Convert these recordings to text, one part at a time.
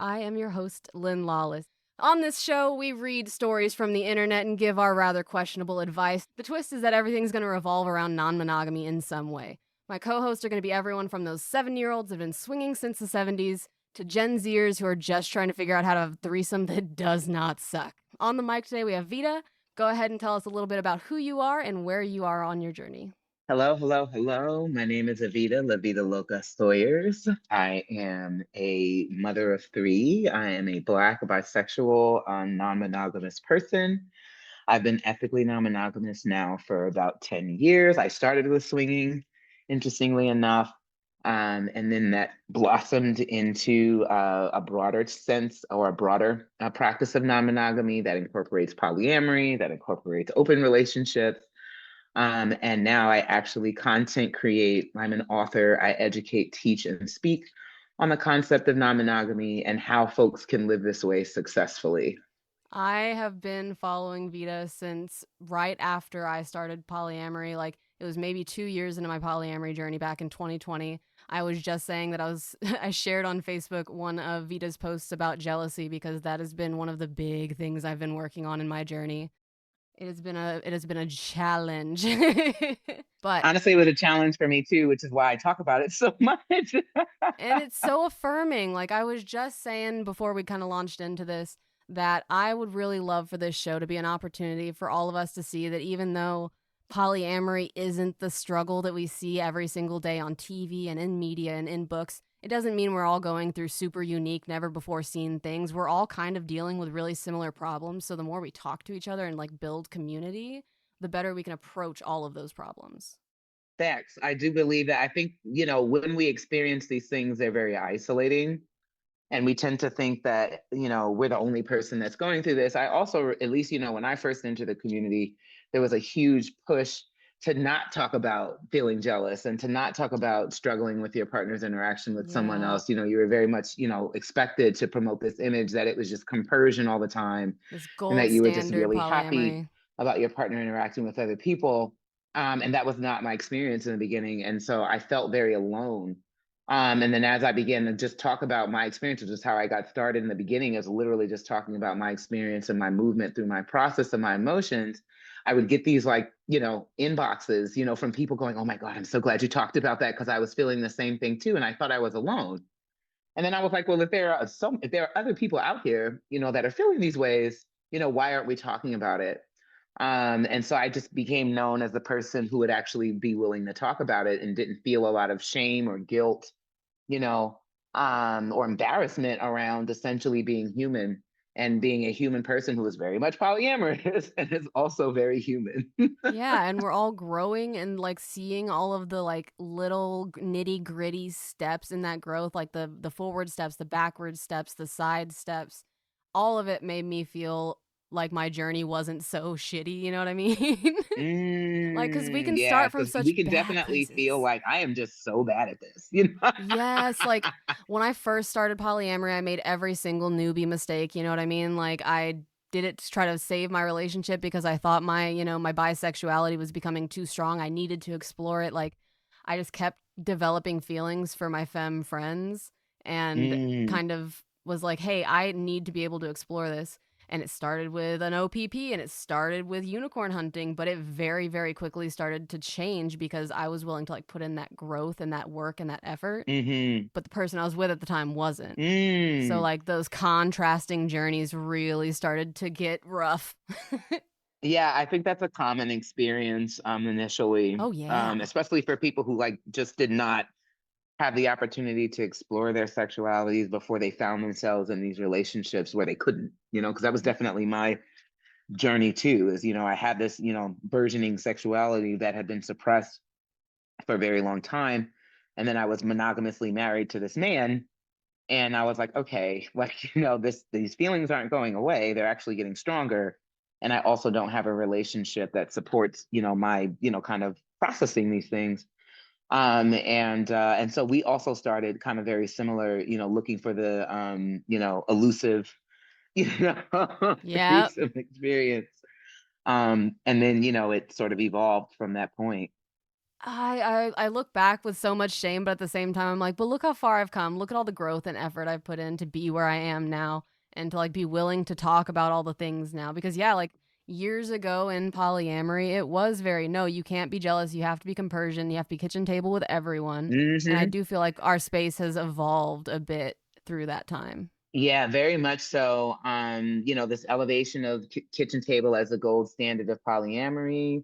I am your host, Lynn Lawless. On this show, we read stories from the internet and give our rather questionable advice. The twist is that everything's going to revolve around non monogamy in some way. My co hosts are going to be everyone from those 7-year-olds that have been swinging since the 70s to Gen Zers who are just trying to figure out how to have a threesome that does not suck. On the mic today, we have Vida. Go ahead and tell us a little bit about who you are and where you are on your journey. Hello, hello, hello. My name is Evita Lavitaloca Sawyers. I am a mother of three. I am a Black, bisexual, non-monogamous person. I've been ethically non-monogamous now for about 10 years. I started with swinging, interestingly enough, and then that blossomed into a broader sense or a broader practice of non-monogamy that incorporates polyamory, that incorporates open relationships. And now I actually content create. I'm an author. I educate, teach, and speak on the concept of non-monogamy and how folks can live this way successfully. I have been following Vita since right after I started polyamory. Like it was maybe 2 years into my polyamory journey back in 2020. I was just saying that I shared on Facebook one of Vita's posts about jealousy because that has been one of the big things I've been working on in my journey. It has been a challenge. But Honestly, it was a challenge for me too, which is why I talk about it so much. and it's so affirming. Like I was just saying before we kind of launched into this that I would really love for this show to be an opportunity for all of us to see that even though polyamory isn't the struggle that we see every single day on TV and in media and in books, it doesn't mean we're all going through super unique, never before seen things. We're all kind of dealing with really similar problems. So the more we talk to each other and like build community, the better we can approach all of those problems. Facts. I do believe that. I think, when we experience these things, they're very isolating. And we tend to think that, we're the only person that's going through this. I also, at least, when I first entered the community, there was a huge push to not talk about feeling jealous and to not talk about struggling with your partner's interaction with someone Yeah, else. You were very much, expected to promote this image that it was just compersion all the time this and that gold you were just standard really happy polyamory. about your partner interacting with other people. And that was not my experience in the beginning. And so I felt very alone. And then as I began to just talk about my experiences, just how I got started in the beginning is literally just talking about my experience and my movement through my process of my emotions. I would get these inboxes, from people going, "Oh my God, I'm so glad you talked about that because I was feeling the same thing too." And I thought I was alone. And then I was like, well, if there are other people out here, that are feeling these ways, why aren't we talking about it? And so I just became known as the person who would actually be willing to talk about it and didn't feel a lot of shame or guilt, you know, or embarrassment around essentially being human and being a human person who is very much polyamorous and is also very human. Yeah, and we're all growing and like seeing all of the like little nitty gritty steps in that growth, like the forward steps, the backward steps, the side steps. All of it made me feel like my journey wasn't so shitty. You know what I mean? Like, because we can Yeah, start from because such we can bad definitely feel places. like I am just so bad at this. Yes, like when I first started polyamory, I made every single newbie mistake, you know what I mean? Like I did it to try to save my relationship because I thought my bisexuality was becoming too strong. I needed to explore it. Like I just kept developing feelings for my femme friends and Mm. kind of was like, "Hey, I need to be able to explore this." And it started with an OPP and it started with unicorn hunting, but it very, very quickly started to change because I was willing to like put in that growth and that work and that effort, Mhm. but the person I was with at the time wasn't. So Mm. like those contrasting journeys really started to get rough. Yeah, I think that's a common experience, initially, Oh yeah. especially for people who, just did not have the opportunity to explore their sexualities before they found themselves in these relationships where they couldn't, because that was Yep. definitely my journey too, is, I had this, burgeoning sexuality that had been suppressed for a very long time. And then I was monogamously married to this man. And I was like, okay, these feelings aren't going away. They're actually getting stronger. And I also don't have a relationship that supports, my, kind of processing these things. And so we also started kind of very similar, looking for the elusive, you Yep. threesome experience. And then, it sort of evolved from that point. I look back with so much shame, but at the same time, I'm like, but look how far I've come. Look at all the growth and effort I've put in to be where I am now and to like be willing to talk about all the things now. Because yeah, like years ago in polyamory, it was very no, you can't be jealous. You have to be compersion. You have to be kitchen table with everyone. And I Hmm. do feel like our space has evolved a bit through that time. Yeah, very much so. This elevation of kitchen table as the gold standard of polyamory,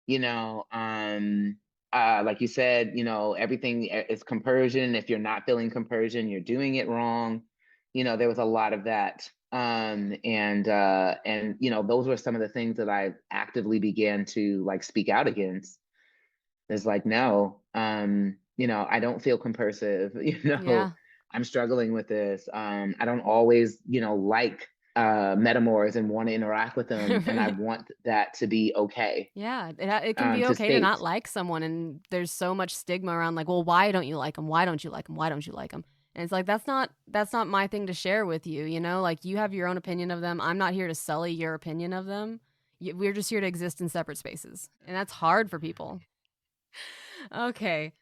you know, like you said, everything is compersion. If you're not feeling compersion, you're doing it wrong. There was a lot of that. Those were some of the things that I actively began to like speak out against. It's like, no, I don't feel compersive, Yeah. I'm struggling with this. I don't always, like metamours and want to interact with them. And I want that to be okay. Yeah, it can be To okay to not state. like someone, and there's so much stigma around like, well, why don't you like them? Why don't you like them? Why don't you like them? And it's like that's not my thing to share with you, you know? Like you have your own opinion of them. I'm not here to sully your opinion of them. We're just here to exist in separate spaces, and that's hard for people. Okay.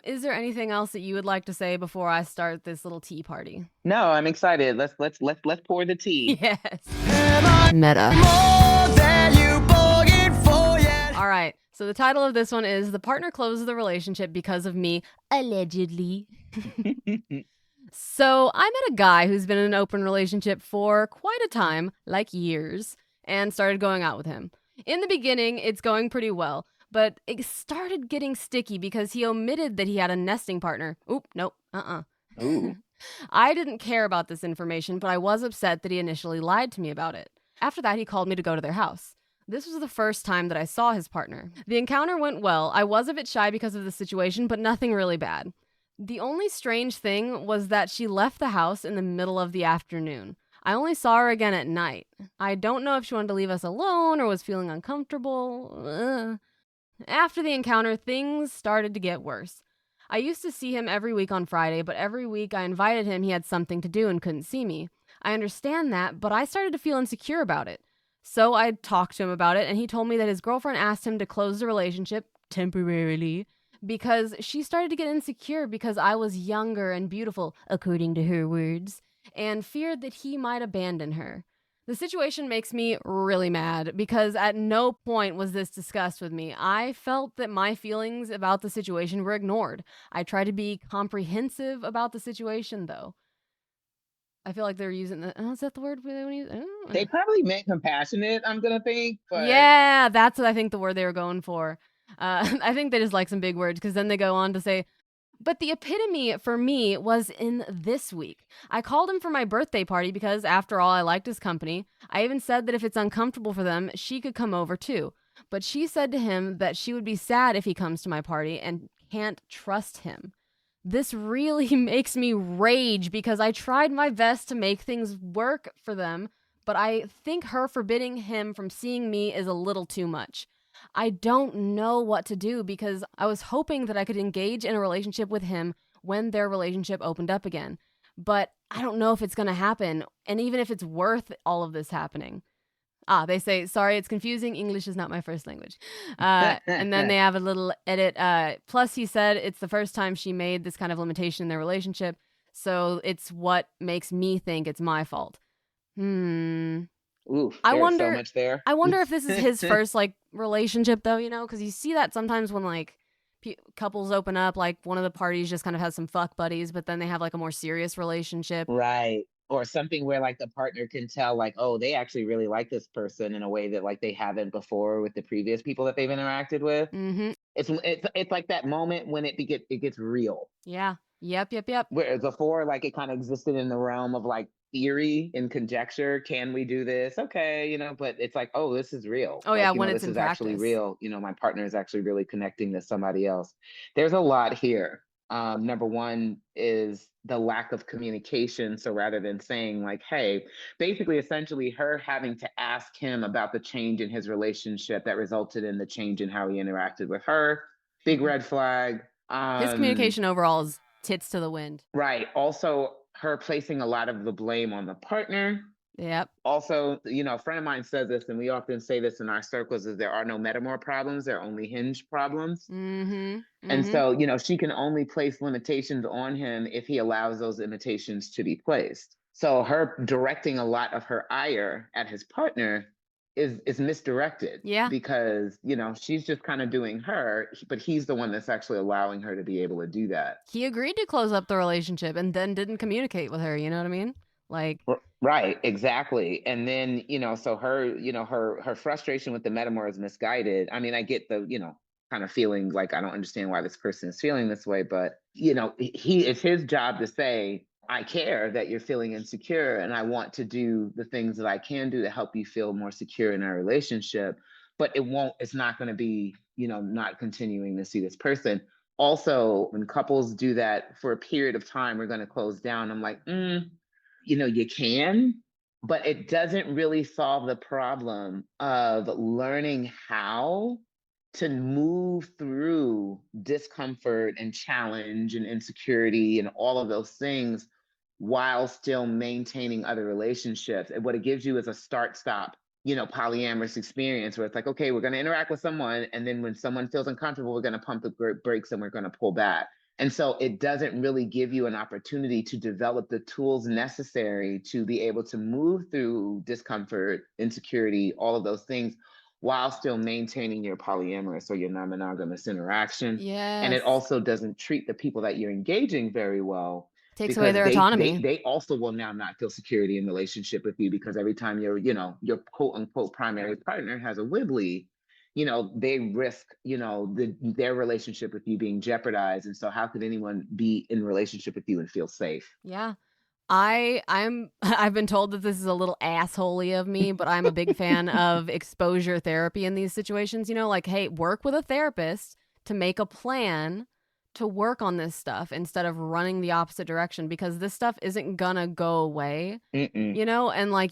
Is there anything else that you would like to say before I start this little tea party? No, I'm excited. Let's pour the tea. Yes. Meta. All right. So the title of this one is The Partner Closes the Relationship Because of Me, allegedly. So I met a guy who's been in an open relationship for quite a time, like years, and started going out with him. In the beginning, it's going pretty well, but it started getting sticky because he omitted that he had a nesting partner. Oop, nope, Ooh. I didn't care about this information, but I was upset that he initially lied to me about it. After that, he called me to go to their house. This was the first time that I saw his partner. The encounter went well. I was a bit shy because of the situation, but nothing really bad. The only strange thing was that she left the house in the middle of the afternoon. I only saw her again at night. I don't know if she wanted to leave us alone or was feeling uncomfortable. After the encounter, things started to get worse. I used to see him every week on Friday, but every week I invited him, he had something to do and couldn't see me. I understand that, but I started to feel insecure about it. So I talked to him about it, and he told me that his girlfriend asked him to close the relationship temporarily because she started to get insecure because I was younger and beautiful, according to her words, and feared that he might abandon her. The situation makes me really mad because at no point was this discussed with me. I felt that my feelings about the situation were ignored. I tried to be comprehensive about the situation, though. I feel like they're using the. Oh, is that the word they want to use? They probably meant compassionate, I'm gonna think, but Yeah, that's what I think the word they were going for. I think they just like some big words because then they go on to say, but the epitome for me was in this week. I called him for my birthday party because, after all, I liked his company. I even said that if it's uncomfortable for them, she could come over too. But she said to him that she would be sad if he comes to my party and can't trust him. This really makes me rage because I tried my best to make things work for them, but I think her forbidding him from seeing me is a little too much. I don't know what to do because I was hoping that I could engage in a relationship with him when their relationship opened up again. But I don't know if it's going to happen, and even if it's worth all of this happening. They say, sorry, it's confusing. English is not my first language. And then they have a little edit. Plus, he said it's the first time she made this kind of limitation in their relationship. So it's what makes me think it's my fault. Hmm. oof, I there is so wonder. much there. I wonder if this is his first like relationship, though. You know, because you see that sometimes when like couples open up, like one of the parties just kind of has some fuck buddies, but then they have like a more serious relationship. Right. Or something where like the partner can tell like, oh, they actually really like this person in a way that like they haven't before with the previous people that they've interacted with. Mm-hmm. It's like that moment when it gets real. Yeah. Yep. Yep. Yep. Whereas before, like it kind of existed in the realm of like theory and conjecture. Can we do this? Okay, but it's like, oh, this is real. Oh yeah, Like, when it's this in is actually practice. real. My partner is actually really connecting to somebody else. There's a lot here. Number one is the lack of communication. So rather than saying, like, hey, basically, essentially, her having to ask him about the change in his relationship that resulted in the change in how he interacted with her. Big red flag. His communication overall is tits to the wind. Right. Also, her placing a lot of the blame on the partner. Yep. Also, a friend of mine says this, and we often say this in our circles, is there are no Metamour problems, there are only hinge problems. Mhm. And Mhm. so, she can only place limitations on him if he allows those limitations to be placed. So her directing a lot of her ire at his partner is misdirected Yeah. because, she's just kind of doing her, but he's the one that's actually allowing her to be able to do that. He agreed to close up the relationship and then didn't communicate with her, you know what I mean? Like, Right, exactly. And then, so her, her frustration with the Metamour is misguided. I mean, I get the, kind of feeling like I don't understand why this person is feeling this way, but it's his job to say, I care that you're feeling insecure and I want to do the things that I can do to help you feel more secure in our relationship. But it's not going to be, not continuing to see this person. Also, when couples do that for a period of time, we're going to close down. I'm like, you can, but it doesn't really solve the problem of learning how to move through discomfort and challenge and insecurity and all of those things while still maintaining other relationships. And what it gives you is a start stop, polyamorous experience where it's like, okay, we're going to interact with someone. And then when someone feels uncomfortable, we're going to pump the brakes and we're going to pull back. And so it doesn't really give you an opportunity to develop the tools necessary to be able to move through discomfort, insecurity, all of those things while still maintaining your polyamorous or your non-monogamous interaction. And it yes. also doesn't treat the people that you're engaging very well Takes away because their they they autonomy. they also will now not feel security in relationship with you because every time your quote unquote primary partner has a wibbly, they risk, their relationship with you being jeopardized. And so how could anyone be in relationship with you and feel safe? Yeah. I'm I've been told that this is a little assholey of me, but I'm a big fan of exposure therapy in these situations, like, hey, work with a therapist to make a plan to work on this stuff instead of running the opposite direction because this stuff isn't gonna go away. Mm-mm. And like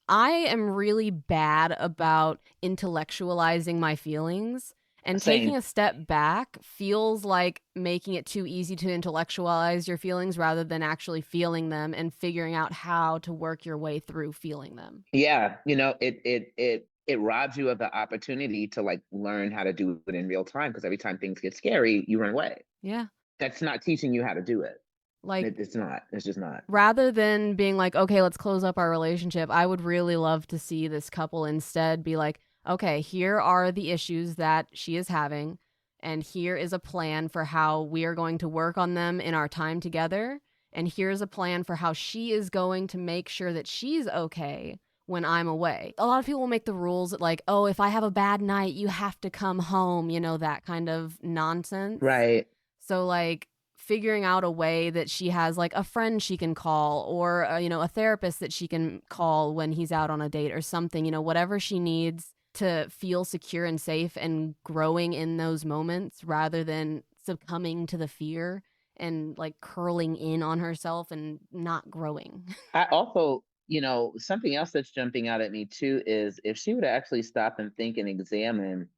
I am really bad about intellectualizing my feelings. And taking Same. a step back feels like making it too easy to intellectualize your feelings rather than actually feeling them and figuring out how to work your way through feeling them. Yeah, it robs you of the opportunity to like learn how to do it in real time because every time things get scary, you run away. Yeah. That's not teaching you how to do it. Like It's not. It's just not. rather than being like, okay, let's close up our relationship, I would really love to see this couple instead be like, okay, here are the issues that she is having, and here is a plan for how we are going to work on them in our time together. And here's a plan for how she is going to make sure that she's okay when I'm away. A lot of people will make the rules that, like, oh, if I have a bad night, you have to come home, that kind of nonsense. Right. So like figuring out a way that she has like a friend she can call or a therapist that she can call when he's out on a date or something, whatever she needs to feel secure and safe and growing in those moments rather than succumbing to the fear and like curling in on herself and not growing. I also, something else that's jumping out at me too is if she would actually stop and think and examine,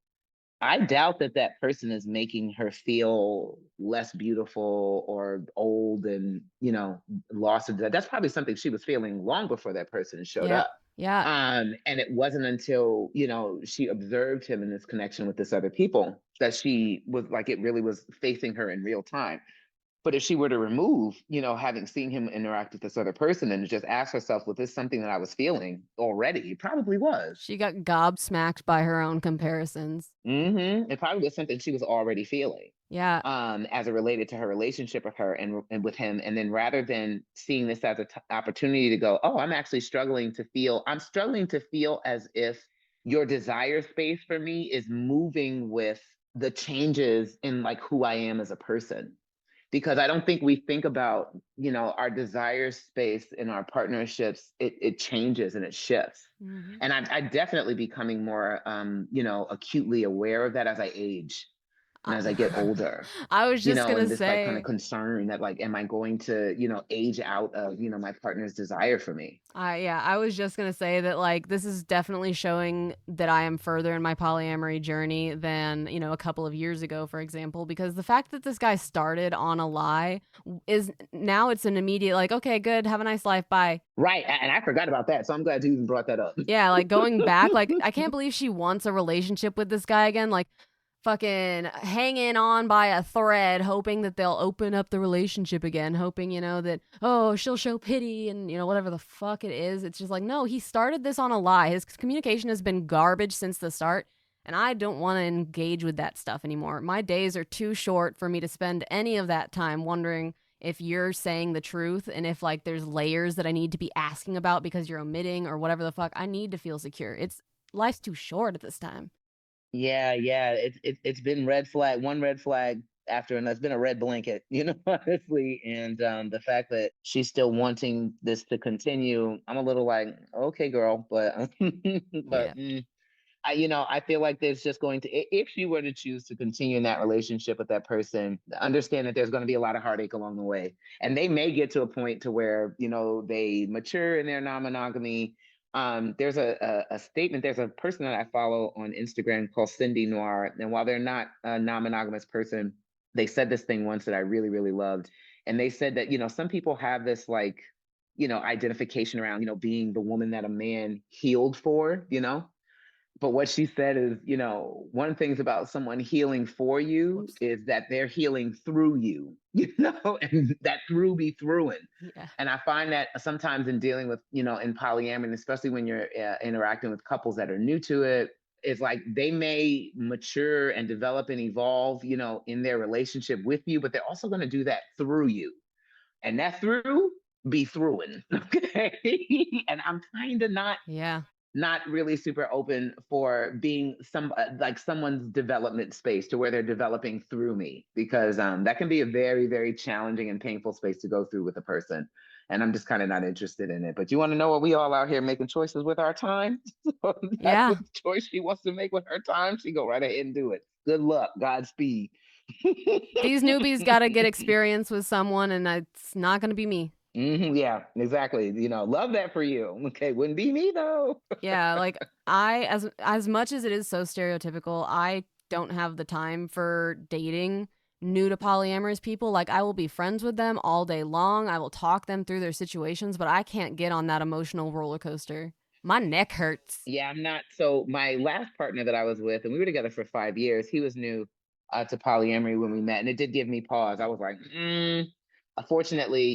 I doubt that that person is making her feel less beautiful or old and, lost. That's probably something she was feeling long before that person showed Yep. up. Yeah. And it wasn't until, she observed him in this connection with this other people that she was like, it really was facing her in real time. But if she were to remove, having seen him interact with this other person and just ask herself, was this something that I was feeling already? It probably was. She got gobsmacked by her own comparisons. It probably was something she was already feeling Yeah. as it related to her relationship with her and with him. And then rather than seeing this as an opportunity to go, oh, I'm struggling to feel as if your desire space for me is moving with the changes in like who I am as a person because I don't think we think about, our desire space in our partnerships. It changes and it shifts. Hmm. And I definitely becoming more, acutely aware of that as I age. and as I get older, I was just and gonna this like kind of say, concern that like, am I going to, age out of, my partner's desire for me? I was just gonna say that like this is definitely showing that I am further in my polyamory journey than, a couple of years ago, for example, because the fact that this guy started on a lie is now it's an immediate like, okay, good, have a nice life, bye. Right. And I forgot about that. So I'm glad you even brought that up. Yeah, like going back, like I can't believe she wants a relationship with this guy again. Like fucking hanging on by a thread, hoping that they'll open up the relationship again, hoping, that, oh, she'll show pity and, whatever the fuck it is. It's just like, no, he started this on a lie. His communication has been garbage since the start. And I don't want to engage with that stuff anymore. My days are too short for me to spend any of that time wondering if you're saying the truth and if like there's layers that I need to be asking about because you're omitting or whatever the fuck. I need to feel secure. It's life's too short at this time. Yeah, yeah. It's been red flag, one red flag after, and that's been a red blanket, honestly. And the fact that she's still wanting this to continue, I'm a little like, okay, girl, but Yeah. but I feel like there's just going to, if she were to choose to continue in that relationship with that person, understand that there's going to be a lot of heartache along the way. And they may get to a point to where, they mature in their non-monogamy. There's a statement, there's a person that I follow on Instagram called Cindy Noir. And while they're not a non-monogamous person, they said this thing once that I really, really loved. And they said that, some people have this like, identification around, being the woman that a man healed for, but what she said is, one of the things about someone healing for you Whoops. is that they're healing through you, and that through be throughing. Yeah. And I find that sometimes in dealing with, in polyamory, especially when you're interacting with couples that are new to it, it's like they may mature and develop and evolve, in their relationship with you, but they're also going to do that through you. And that through be throughing. Okay. And I'm kind of Yeah. not really super open for being like someone's development space to where they're developing through me, because that can be a very, very challenging and painful space to go through with a person, and I'm just kind of not interested in it. But you want to know what we all out here making choices with our time? So that's Yeah. the choice she wants to make with her time. She go right ahead and do it. Good luck, Godspeed. These newbies got to get experience with someone, and it's not going to be me. Yeah, exactly. Love that for you. Okay, wouldn't be me though. Yeah, like as much as it is so stereotypical, I don't have the time for dating new to polyamorous people. Like I will be friends with them all day long. I will talk them through their situations, but I can't get on that emotional roller coaster. My neck hurts. Yeah, I'm not. So my last partner that I was with, and we were together for 5 years, he was new to polyamory when we met, and it did give me pause. I was like, Fortunately,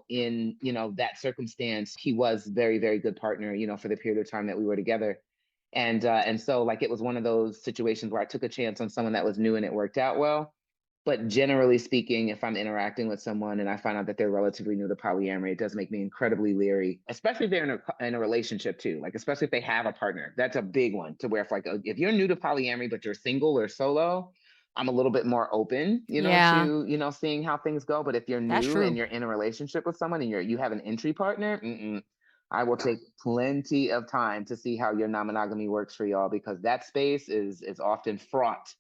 in that circumstance, he was very, very good partner, for the period of time that we were together. And so like it was one of those situations where I took a chance on someone that was new and it worked out well. But generally speaking, if I'm interacting with someone and I find out that they're relatively new to polyamory, it does make me incredibly leery, especially if they're in a relationship too. Like, especially if they have a partner. That's a big one to where if you're new to polyamory, but you're single or solo, I'm a little bit more open, Yeah, to, seeing how things go. But if you're that's new and true. you're in a relationship with someone and you have an entry partner, I will take plenty of time to see how your non-monogamy works for y'all, because that space is often fraught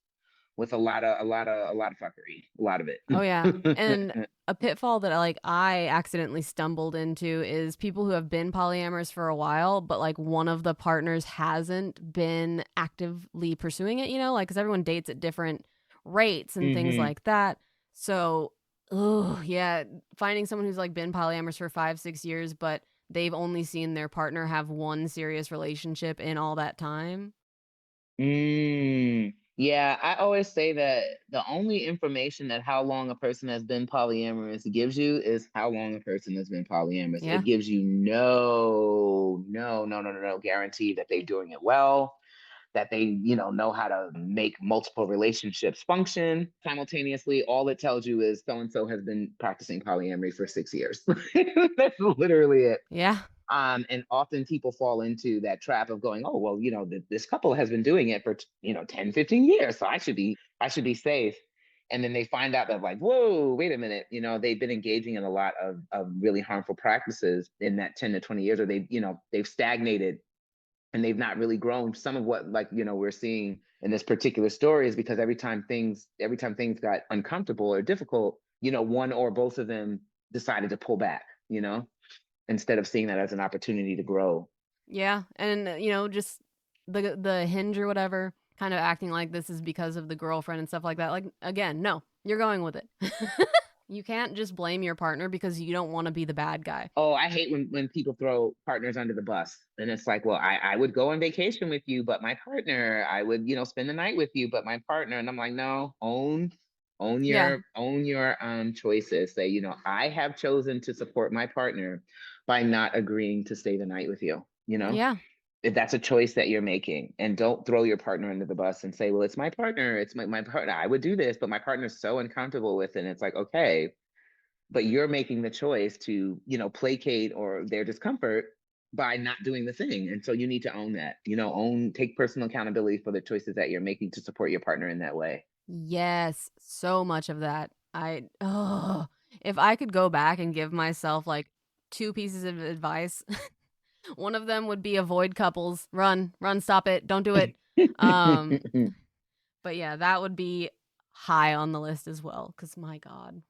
with a lot of fuckery, a lot of Oh yeah. And it. a pitfall that I accidentally stumbled into is people who have been polyamorous for a while, but like one of the partners hasn't been actively pursuing it, like cuz everyone dates at different rates and things Hmm. like that. So, oh, yeah, finding someone who's like been polyamorous for 5, 6 years, but they've only seen their partner have one serious relationship in all that time. Yeah, I always say that the only information that how long a person has been polyamorous gives you is how long a person has been polyamorous. Yeah. It gives you no guarantee that they're doing it well, that they, know how to make multiple relationships function simultaneously. All it tells you is so and so has been practicing polyamory for 6 years. That's literally it. Yeah. And often people fall into that trap of going, oh, well, this couple has been doing it for, 10, 15 years. So I should be safe. And then they find out that like, whoa, wait a minute, they've been engaging in a lot of really harmful practices in that 10 to 20 years, or they've stagnated and they've not really grown. Some of what, like, we're seeing in this particular story is because every time things got uncomfortable or difficult, one or both of them decided to pull back, instead of seeing that as an opportunity to grow. Yeah, and just the hinge or whatever, kind of acting like this is because of the girlfriend and stuff like that. Like again, no, you're going with it. You can't just blame your partner because you don't want to be the bad guy. Oh, I hate when people throw partners under the bus. And it's like, well, I would go on vacation with you, but my partner, I would, spend the night with you, but my partner. And I'm like, no, own Yeah, your choices. Say, I have chosen to support my partner by not agreeing to stay the night with you, yeah, if that's a choice that you're making. And don't throw your partner under the bus and say, well, it's my partner, it's my partner, I would do this, but my partner's so uncomfortable with it. And it's like, okay, but you're making the choice to placate or their discomfort by not doing the thing. And so you need to own that, take personal accountability for the choices that you're making to support your partner in that way. yes, so much of that. If I could go back and give myself like two pieces of advice, one of them would be avoid couples, run, run, stop it, don't do it. Um, but yeah, that would be high on the list as well. Cause my God.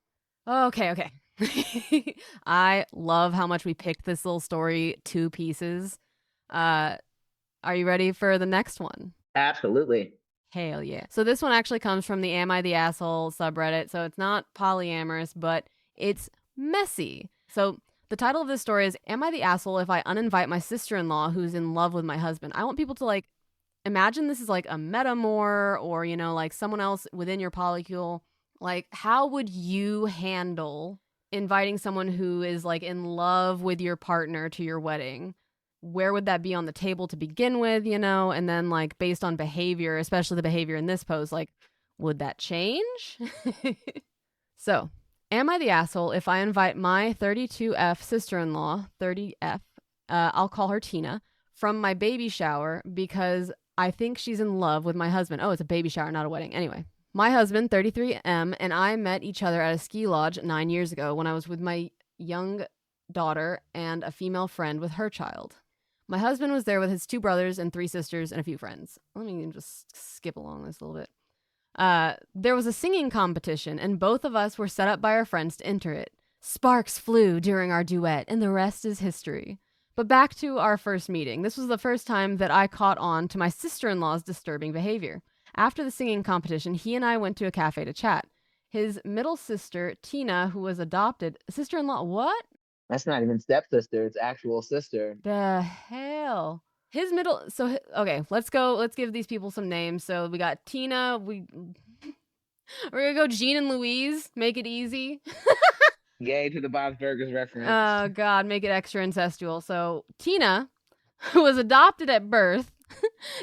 Okay, okay. I love how much we picked this little story two pieces. Uh, are you ready for the next one? Absolutely. Hell yeah. So this one actually comes from the Am I the Asshole subreddit. So it's not polyamorous, but it's messy. So the title of this story is Am I the Asshole If I Uninvite My Sister-in-Law Who's in Love with My Husband? I want people to like imagine this is like a Metamour or, like someone else within your polycule. Like, how would you handle inviting someone who is like in love with your partner to your wedding? Where would that be on the table to begin with, And then, like, based on behavior, especially the behavior in this post, like, would that change? So, am I the asshole if I invite my 32F sister in law, 30F, I'll call her Tina, from my baby shower because I think she's in love with my husband? Oh, it's a baby shower, not a wedding. Anyway, my husband, 33M, and I met each other at a ski lodge 9 years ago when I was with my young daughter and a female friend with her child. My husband was there with his two brothers and three sisters and a few friends. Let me just skip along this a little bit. There was a singing competition, and both of us were set up by our friends to enter it. Sparks flew during our duet, and the rest is history. But back to our first meeting. This was the first time that I caught on to my sister-in-law's disturbing behavior. After the singing competition, he and I went to a cafe to chat. His middle sister, Tina, who was adopted, sister-in-law, what? That's not even stepsister, it's actual sister. The hell? His middle, okay, let's give these people some names. So we got Tina, we're gonna go Jean and Louise, make it easy. Yay to the Bob's Burgers reference. Oh God, make it extra incestual. So Tina, who was adopted at birth,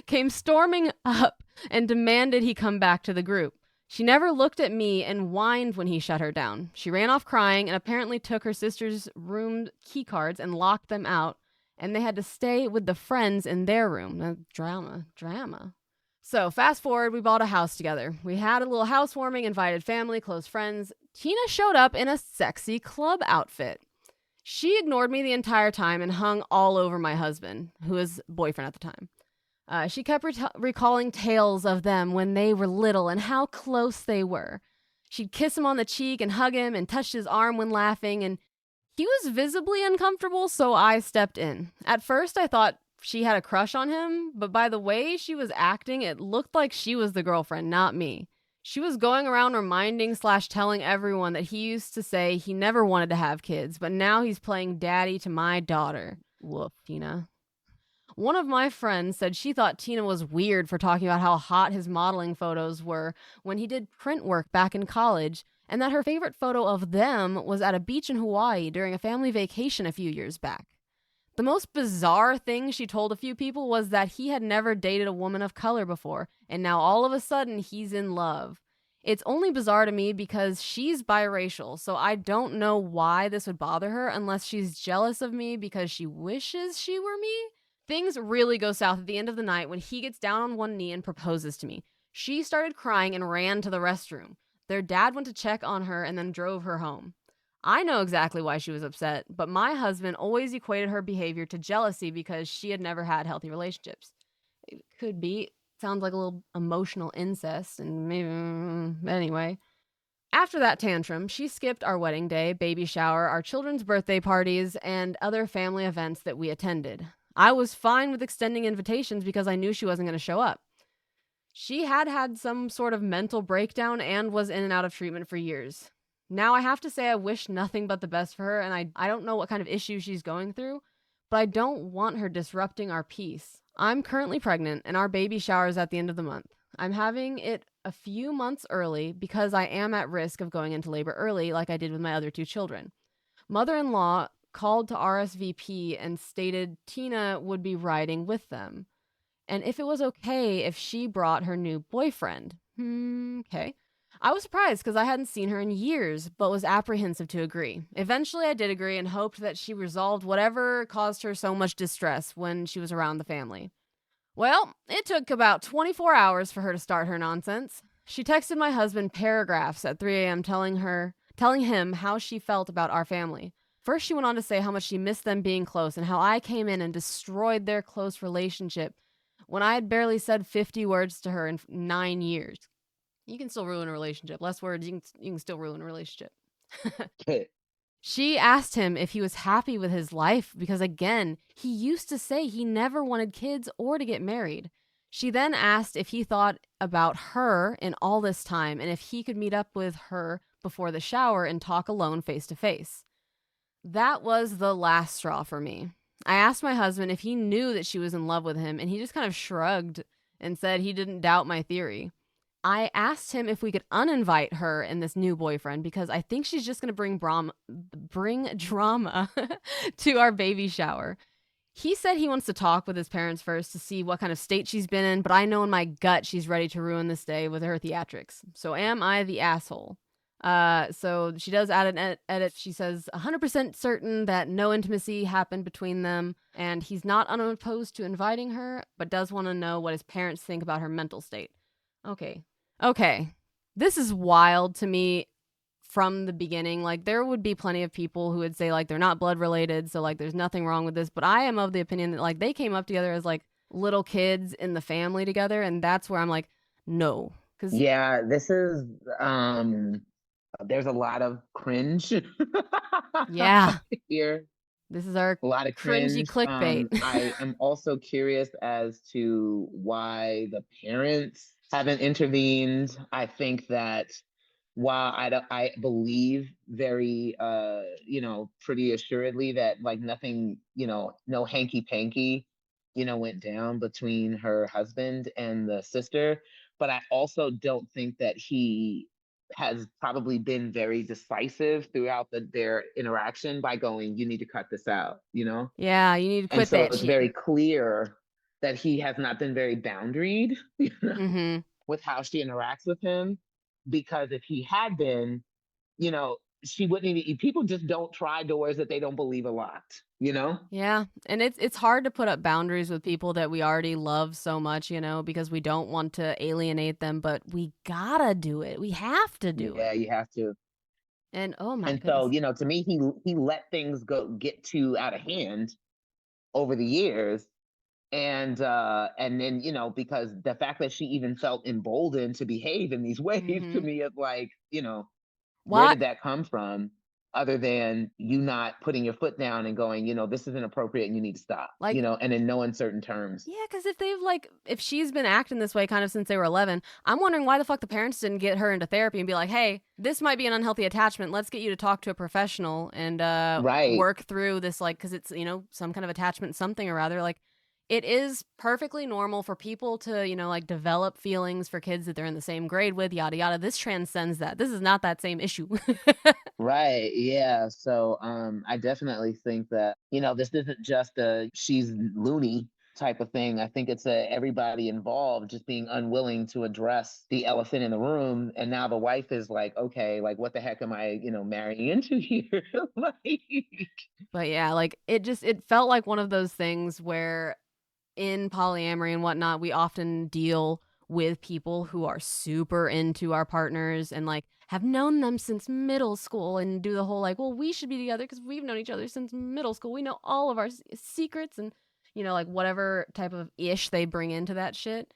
came storming up and demanded he come back to the group. She never looked at me and whined when he shut her down. She ran off crying and apparently took her sister's room key cards and locked them out, and they had to stay with the friends in their room. Drama. So fast forward, we bought a house together. We had a little housewarming, invited family, close friends. Tina showed up in a sexy club outfit. She ignored me the entire time and hung all over my husband, who was boyfriend at the time. She kept recalling tales of them when they were little and how close they were. She'd kiss him on the cheek and hug him and touch his arm when laughing, and he was visibly uncomfortable, so I stepped in. At first, I thought she had a crush on him, but by the way she was acting, it looked like she was the girlfriend, not me. She was going around reminding/telling everyone that he used to say he never wanted to have kids, but now he's playing daddy to my daughter. Woof, Tina. One of my friends said she thought Tina was weird for talking about how hot his modeling photos were when he did print work back in college, and that her favorite photo of them was at a beach in Hawaii during a family vacation a few years back. The most bizarre thing she told a few people was that he had never dated a woman of color before, and now all of a sudden he's in love. It's only bizarre to me because she's biracial, so I don't know why this would bother her unless she's jealous of me because she wishes she were me. Things really go south at the end of the night when he gets down on one knee and proposes to me. She started crying and ran to the restroom. Their dad went to check on her and then drove her home. I know exactly why she was upset, but my husband always equated her behavior to jealousy because she had never had healthy relationships. It could be. Sounds like a little emotional incest, and maybe. Anyway. After that tantrum, she skipped our wedding day, baby shower, our children's birthday parties, and other family events that we attended. I was fine with extending invitations because I knew she wasn't going to show up. She had had some sort of mental breakdown and was in and out of treatment for years. Now, I have to say, I wish nothing but the best for her, and I don't know what kind of issue she's going through, but I don't want her disrupting our peace. I'm currently pregnant, and our baby shower is at the end of the month. I'm having it a few months early because I am at risk of going into labor early, like I did with my other two children. Mother in law called to RSVP and stated Tina would be riding with them, and if it was okay if she brought her new boyfriend. Okay. I was surprised because I hadn't seen her in years, but was apprehensive to agree. Eventually, I did agree and hoped that she resolved whatever caused her so much distress when she was around the family. Well, it took about 24 hours for her to start her nonsense. She texted my husband paragraphs at 3 a.m. telling him how she felt about our family. First, she went on to say how much she missed them being close and how I came in and destroyed their close relationship when I had barely said 50 words to her in 9 years. You can still ruin a relationship. Less words, you can still ruin a relationship. She asked him if he was happy with his life because, again, he used to say he never wanted kids or to get married. She then asked if he thought about her in all this time and if he could meet up with her before the shower and talk alone face to face. That was the last straw for me. I asked my husband if he knew that she was in love with him, and he just kind of shrugged and said he didn't doubt my theory. I asked him if we could uninvite her and this new boyfriend because I think she's just going to bring drama to our baby shower. He said he wants to talk with his parents first to see what kind of state she's been in, but I know in my gut she's ready to ruin this day with her theatrics. So am I the asshole? So she does add an edit. She says 100% certain that no intimacy happened between them, and he's not unopposed to inviting her, but does want to know what his parents think about her mental state. Okay. This is wild to me from the beginning. Like, there would be plenty of people who would say, like, they're not blood related, so, like, there's nothing wrong with this. But I am of the opinion that, like, they came up together as, like, little kids in the family together, and that's where I'm like, no. Yeah, this is there's a lot of cringe Yeah. here. This is our A lot of cringy cringe. clickbait. I am also curious as to why the parents haven't intervened. I think that while I believe very, pretty assuredly that like nothing, no hanky panky, went down between her husband and the sister. But I also don't think that he has probably been very decisive throughout their interaction by going, you need to cut this out. Yeah, you need to And quit so that it's shit. very clear that he has not been very boundaried Mm-hmm. with how she interacts with him. Because if he had been, she wouldn't even, people just don't try doors that they don't believe are locked. Yeah, and it's hard to put up boundaries with people that we already love so much, because we don't want to alienate them, but we gotta do it. We have to do Yeah, it. you have to. And oh my And so, goodness. to me, he let things get too out of hand over the years. And then, because the fact that she even felt emboldened to behave in these ways to Mm-hmm. me is like, where What? did that come from? Other than you not putting your foot down and going, this is inappropriate and you need to stop, Like, and in no uncertain terms. yeah, because if she's been acting this way kind of since they were 11, I'm wondering why the fuck the parents didn't get her into therapy and be like, hey, this might be an unhealthy attachment. Let's get you to talk to a professional and Right. work through this, like, because it's, some kind of attachment, something or other. Like, it is perfectly normal for people to, like, develop feelings for kids that they're in the same grade with, yada, yada. This transcends that. This is not that same issue. Right. Yeah. So I definitely think that, this isn't just a she's loony type of thing. I think it's a everybody involved just being unwilling to address the elephant in the room. And now the wife is like, okay, like what the heck am I, marrying into here? Like, But yeah, like, it felt like one of those things where in polyamory and whatnot, we often deal with people who are super into our partners and like have known them since middle school and do the whole like, well, we should be together because we've known each other since middle school. We know all of our secrets and, like whatever type of ish they bring into that shit.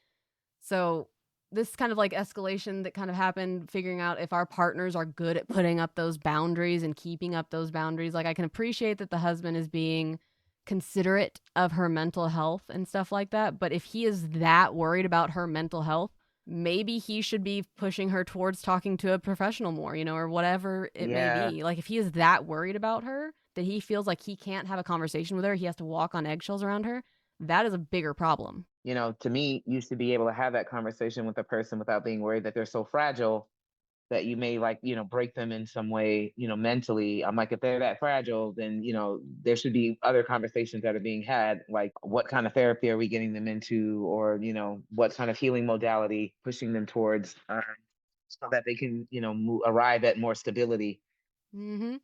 So this kind of like escalation that kind of happened, figuring out if our partners are good at putting up those boundaries and keeping up those boundaries. Like I can appreciate that the husband is being considerate of her mental health and stuff like that. But if he is that worried about her mental health, maybe he should be pushing her towards talking to a professional more, or whatever it may Yeah. be. Like if he is that worried about her that he feels like he can't have a conversation with her, he has to walk on eggshells around her, that is a bigger problem. To me, you should be able to have that conversation with a person without being worried that they're so fragile that you may like, break them in some way, mentally. I'm like, if they're that fragile, then, there should be other conversations that are being had, like what kind of therapy are we getting them into, or, what kind of healing modality pushing them towards, so that they can, arrive at more stability. Mm-hmm.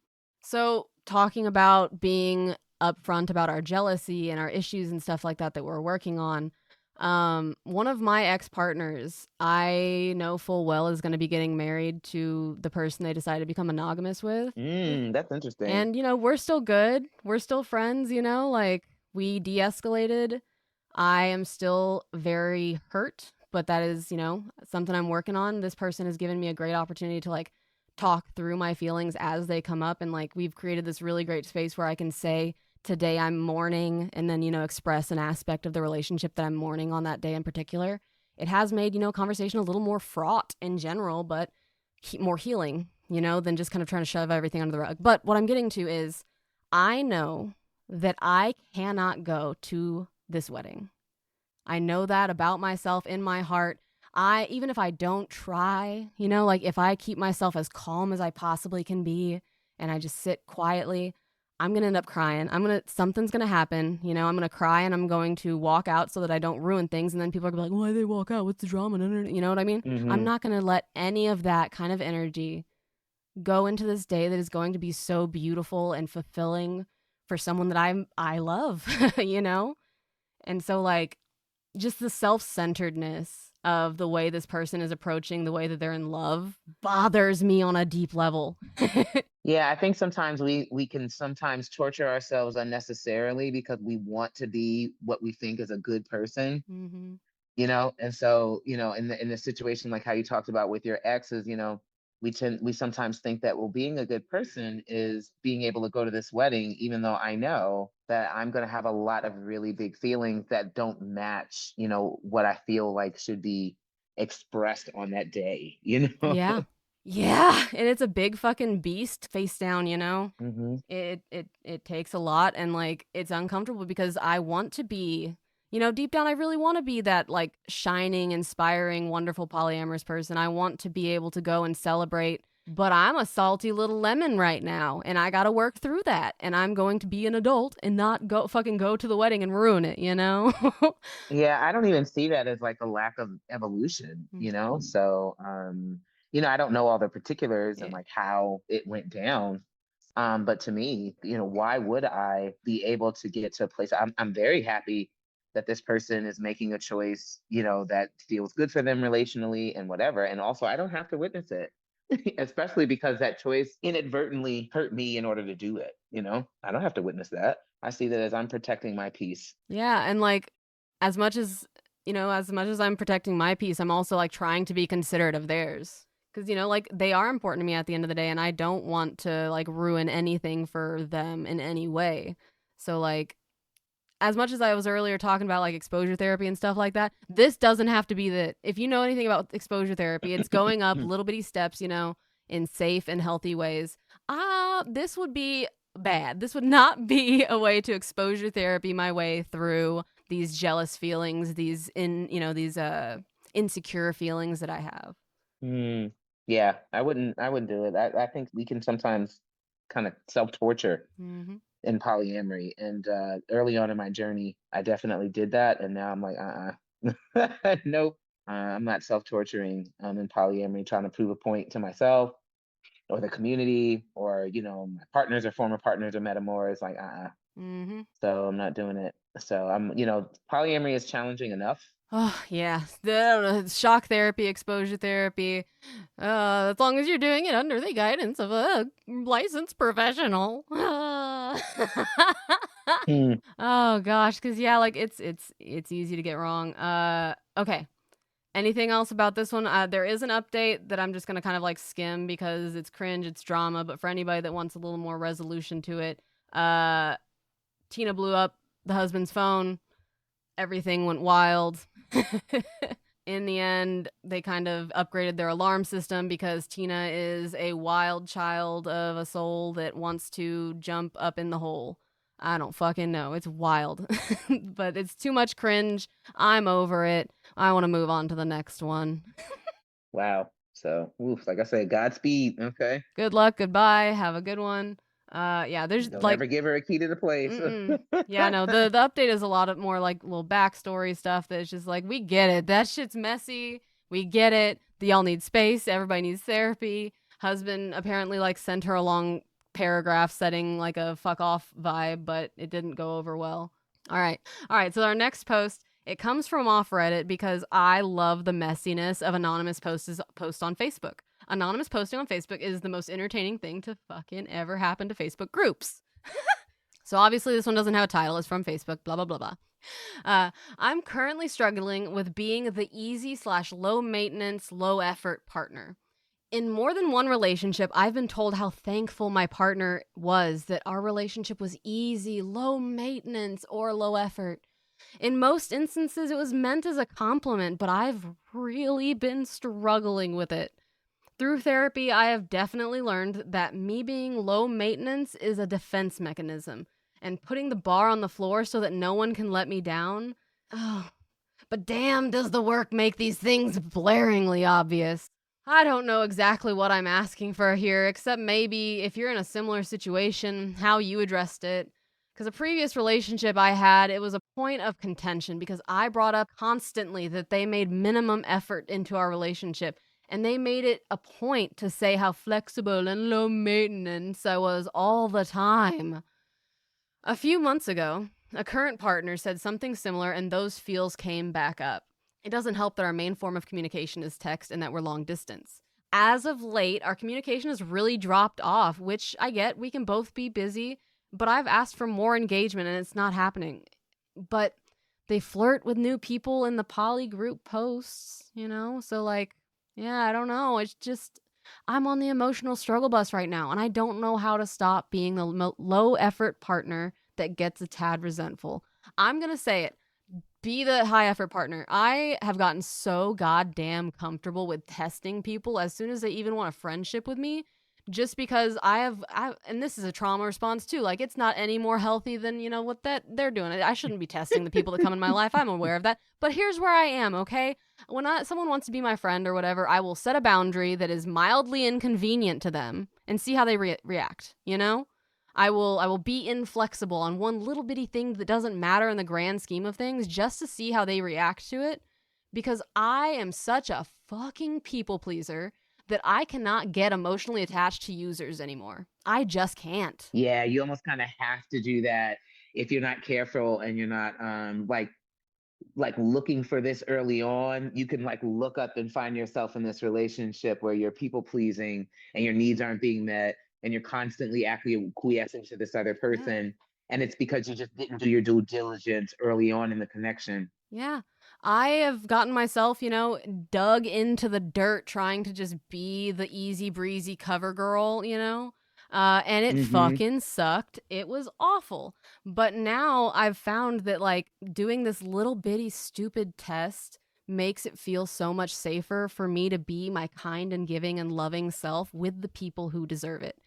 So, talking about being upfront about our jealousy and our issues and stuff like that that we're working on, one of my ex partners, I know full well is going to be getting married to the person they decided to become monogamous with. That's interesting. And, we're still good. We're still friends, like we de escalated. I am still very hurt, but that is, something I'm working on. This person has given me a great opportunity to like talk through my feelings as they come up. And like we've created this really great space where I can say, today I'm mourning, and then, express an aspect of the relationship that I'm mourning on that day in particular. It has made, conversation a little more fraught in general, but more healing, than just kind of trying to shove everything under the rug. But what I'm getting to is I know that I cannot go to this wedding. I know that about myself in my heart. Even if I don't try, like if I keep myself as calm as I possibly can be and I just sit quietly, I'm going to end up crying. Something's going to happen. I'm going to cry and I'm going to walk out so that I don't ruin things. And then people are going to be like, why they walk out? What's the drama? You know what I mean? I'm Hmm. not going to let any of that kind of energy go into this day that is going to be so beautiful and fulfilling for someone that I love, you know? And so like just the self-centeredness of the way this person is approaching the way that they're in love bothers me on a deep level. Yeah, I think sometimes we can sometimes torture ourselves unnecessarily because we want to be what we think is a good person. Mhm. And so, in the situation like how you talked about with your exes, we sometimes think that, well, being a good person is being able to go to this wedding even though I know that I'm going to have a lot of really big feelings that don't match, what I feel like should be expressed on that day, Yeah. Yeah, and it's a big fucking beast face down, Hmm. It takes a lot, and like it's uncomfortable because I want to be, deep down I really want to be that like shining, inspiring, wonderful polyamorous person. I want to be able to go and celebrate, but I'm a salty little lemon right now and I got to work through that, and I'm going to be an adult and not go to the wedding and ruin it. Yeah, I don't even see that as like a lack of evolution, So, I don't know all the particulars and Yeah. like how it went down. But to me, why would I be able to get to a place? I'm very happy that this person is making a choice, that feels good for them relationally and whatever. And also, I don't have to witness it, especially because that choice inadvertently hurt me in order to do it. I don't have to witness that. I see that as I'm protecting my peace. Yeah, and like as much as as much as I'm protecting my peace, I'm also like trying to be considerate of theirs. Cuz like they are important to me at the end of the day and I don't want to like ruin anything for them in any way. So like as much as I was earlier talking about like exposure therapy and stuff like that, this doesn't have to be that. If you know anything about exposure therapy, it's going up little bitty steps, in safe and healthy ways. This would be bad. This would not be a way to exposure therapy my way through these jealous feelings, these insecure feelings that I have. Mm, yeah, I wouldn't do it. I think we can sometimes kind of self-torture Mhm. in polyamory. And early on in my journey, I definitely did that. And now I'm like, nope. I'm not self-torturing in polyamory, trying to prove a point to myself or the community or, my partners or former partners or Metamours. Like, Mhm. So I'm not doing it. So polyamory is challenging enough. Oh, yeah. The shock therapy, exposure therapy. As long as you're doing it under the guidance of a licensed professional. Mm. Oh gosh, cuz yeah, like it's easy to get wrong. Okay. Anything else about this one? There is an update that I'm just going to kind of like skim because it's cringe, it's drama, but for anybody that wants a little more resolution to it, uh Tina blew up the husband's phone. Everything went wild. In the end, they kind of upgraded their alarm system because Tina is a wild child of a soul that wants to jump up in the hole. I don't fucking know. It's wild. But it's too much cringe. I'm over it. I want to move on to the next one. Wow. So, oof, like I said, Godspeed. Okay. Good luck. Goodbye. Have a good one. Yeah, there's Don't like ever give her a key to the place. Yeah, no, the update is a lot of more like little backstory stuff that's just like, we get it. That shit's messy. We get it. Y'all need space. Everybody needs therapy. Husband apparently like sent her a long paragraph setting like a fuck off vibe, but it didn't go over well. All right. All right. So our next post, it comes from off Reddit because I love the messiness of anonymous post on Facebook. Anonymous posting on Facebook is the most entertaining thing to fucking ever happen to Facebook groups. So obviously this one doesn't have a title. It's from Facebook, blah, blah, blah, blah. I'm currently struggling with being the easy / low maintenance, low effort partner. In more than one relationship, I've been told how thankful my partner was that our relationship was easy, low maintenance, or low effort. In most instances, it was meant as a compliment, but I've really been struggling with it. Through therapy, I have definitely learned that me being low maintenance is a defense mechanism, and putting the bar on the floor so that no one can let me down. Oh, but damn, does the work make these things blaringly obvious. I don't know exactly what I'm asking for here, except maybe if you're in a similar situation, how you addressed it. Because a previous relationship I had, it was a point of contention because I brought up constantly that they made minimum effort into our relationship. And they made it a point to say how flexible and low maintenance I was all the time. A few months ago, a current partner said something similar, and those feels came back up. It doesn't help that our main form of communication is text and that we're long distance. As of late, our communication has really dropped off, which I get, we can both be busy, but I've asked for more engagement and it's not happening. But they flirt with new people in the poly group posts, you know? So, like, yeah, I don't know. It's just, I'm on the emotional struggle bus right now, and I don't know how to stop being the low effort partner that gets a tad resentful. I'm going to say it. Be the high effort partner. I have gotten so goddamn comfortable with testing people as soon as they even want a friendship with me, just because and this is a trauma response too. Like, it's not any more healthy than, you know, what that they're doing. I shouldn't be testing the people that come in my life. I'm aware of that. But here's where I am, okay? When someone wants to be my friend or whatever, I will set a boundary that is mildly inconvenient to them and see how they react, you know? I will be inflexible on one little bitty thing that doesn't matter in the grand scheme of things just to see how they react to it, because I am such a fucking people pleaser that I cannot get emotionally attached to users anymore. I just can't. Yeah, you almost kind of have to do that if you're not careful and you're not like looking for this early on. You can like look up and find yourself in this relationship where you're people pleasing and your needs aren't being met and you're constantly acquiescing to this other Yeah. person, and it's because you just didn't do your due diligence early on in the connection. Yeah. I have gotten myself, you know, dug into the dirt trying to just be the easy breezy cover girl, you know? And it Mm-hmm. fucking sucked. It was awful. But now I've found that, like, doing this little bitty stupid test makes it feel so much safer for me to be my kind and giving and loving self with the people who deserve it.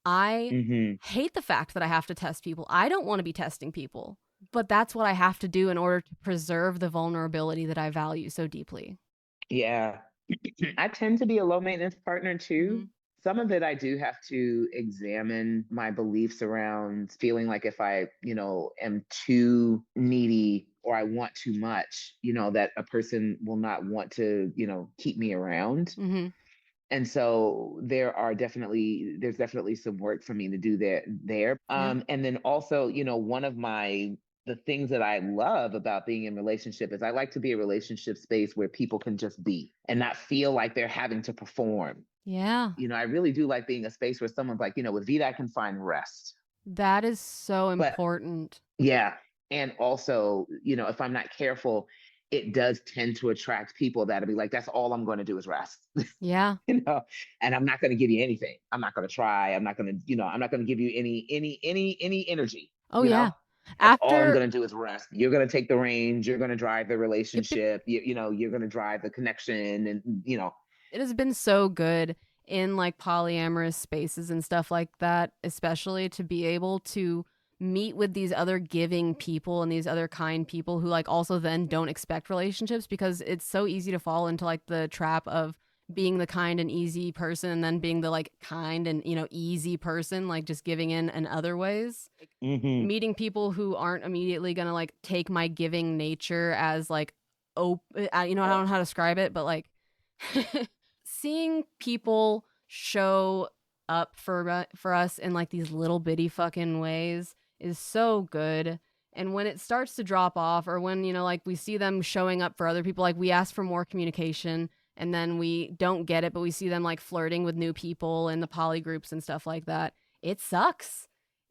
I Mm-hmm. hate the fact that I have to test people. I don't want to be testing people, but that's what I have to do in order to preserve the vulnerability that I value so deeply. Yeah. I tend to be a low maintenance partner too. Mhm. Some of it I do have to examine my beliefs around feeling like if I, am too needy or I want too much, that a person will not want to, keep me around. Mhm. And so there's definitely some work for me to do there. Yeah. And then also, one of my the things that I love about being in relationship is I like to be a relationship space where people can just be and not feel like they're having to perform. Yeah. I really do like being a space where someone's like, with Vida, I can find rest. That is so But important. yeah. And also, if I'm not careful, it does tend to attract people that'll be like, that's all I'm going to do is rest. Yeah. And I'm not going to give you anything. I'm not going to try. I'm not going to, I'm not going to give you any energy, Oh, yeah. That's all I'm After going to do is rest. You're going to take the reins. You're going to drive the Yep, yep. relationship. You're going to drive the connection and. It has been so good in like polyamorous spaces and stuff like that, especially to be able to meet with these other giving people and these other kind people who like also then don't expect relationships, because it's so easy to fall into like the trap of being the kind and easy person and then being the like kind and easy person, like just giving in other ways. Mhm. Meeting people who aren't immediately gonna like take my giving nature as like I don't know how to describe it, but like seeing people show up for us in like these little bitty fucking ways is so good. And when it starts to drop off, or when like we see them showing up for other people, like we ask for more communication and then we don't get it, but we see them like flirting with new people in the poly groups and stuff like that, it sucks.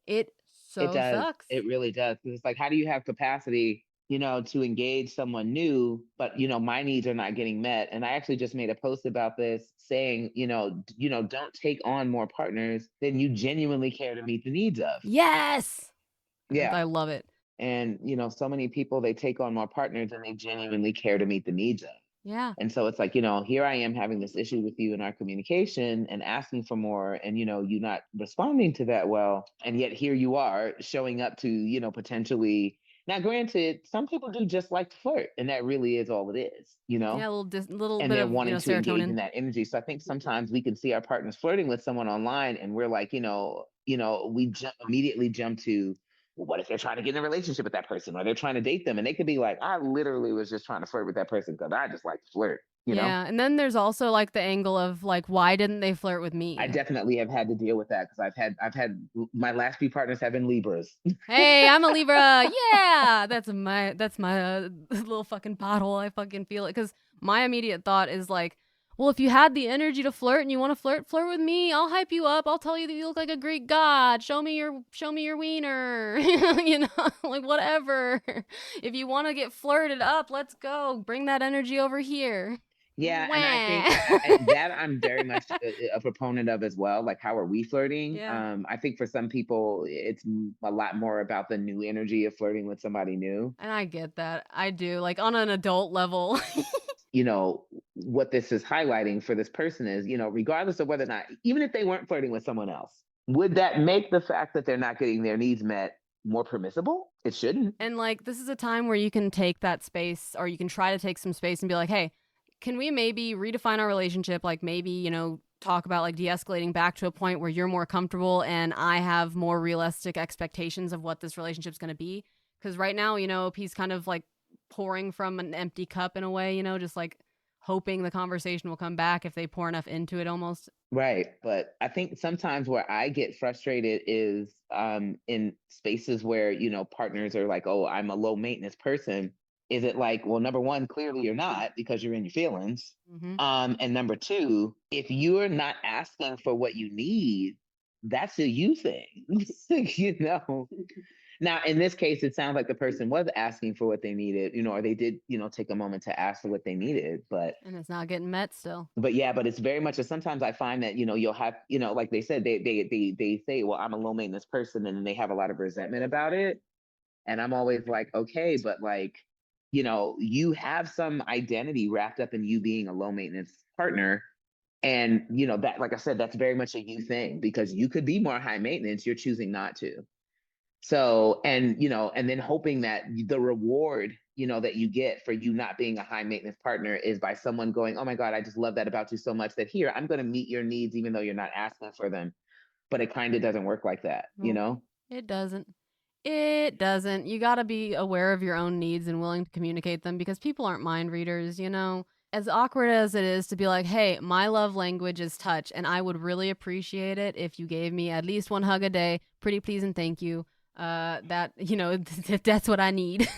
It It so does. sucks. It really does. 'Cause it's like, how do you have capacity, to engage someone new, but my needs are not getting met? And I actually just made a post about this saying, don't take on more partners than you genuinely care to meet the needs of. Yes. Yeah. I love it. And so many people, they take on more partners than they genuinely care to meet the needs of. Yeah. And so it's like, here I am having this issue with you in our communication and asking for more, and you not responding to that well. And yet here you are showing up to, potentially. Now, granted, some people do just like to flirt, and that really is all it is, Yeah, a little and bit they're of, wanting to engage in serotonin. that energy. So I think sometimes we can see our partners flirting with someone online, and we're like, we immediately jump to, well, what if they're trying to get in a relationship with that person, or they're trying to date them? And they could be like, I literally was just trying to flirt with that person because I just like to flirt. Yeah, and then there's also like the angle of like, why didn't they flirt with I me? definitely have had to deal with that because I've had my last few partners have been Libras. Hey, I'm a Libra. Yeah, that's my little fucking pothole. I fucking feel it, because my immediate thought is like, well, if you had the energy to flirt and you want to flirt with me. I'll hype you up. I'll tell you that you look like a Greek god. Show me your wiener. Like whatever. If you want to get flirted up, let's go. Bring that energy over here. Yeah, and I think Wah. that I'm very much a proponent of as well. Like, how are we flirting? Yeah. I think for some people, it's a lot more about the new energy of flirting with somebody new. And I get that. I do. Like on an adult level. What this is highlighting for this person is, regardless of whether or not, even if they weren't flirting with someone else, would that make the fact that they're not getting their needs met more permissible? It shouldn't. And like this is a time where you can take that space, or you can try to take some space and be like, "Hey, can we maybe redefine our relationship? Like maybe, talk about like de-escalating back to a point where you're more comfortable and I have more realistic expectations of what this relationship's going to be." Cuz right now, he's kind of like pouring from an empty cup in a way, just like hoping the conversation will come back if they pour enough into it almost. Right. But I think sometimes where I get frustrated is in spaces where, partners are like, oh, I'm a low maintenance person. Is it like, well, number one, clearly you're not because you're in your feelings. Mhm. And number two, if you're not asking for what you need, that's a you thing. you know. Now, in this case, it sounds like the person was asking for what they needed, or they did, take a moment to ask for what they needed. But And it's not getting met still. yeah, but it's very much sometimes I find that, you'll have, like they said, they say, well, I'm a low maintenance person, and then they have a lot of resentment about it. And I'm always like, okay, but like, you have some identity wrapped up in you being a low maintenance partner. And that, like I said, that's very much a you thing, because you could be more high maintenance, you're choosing not to. So, and then hoping that the reward, that you get for you not being a high maintenance partner is by someone going, oh my God, I just love that about you so much that here, I'm going to meet your needs, even though you're not asking for them. But it kind of doesn't work like that, you Nope. know? It doesn't. It doesn't. You got to be aware of your own needs and willing to communicate them, because people aren't mind readers. As awkward as it is to be like, hey, my love language is touch, and I would really appreciate it if you gave me at least one hug a day. Pretty please and thank you. that, that's what I need.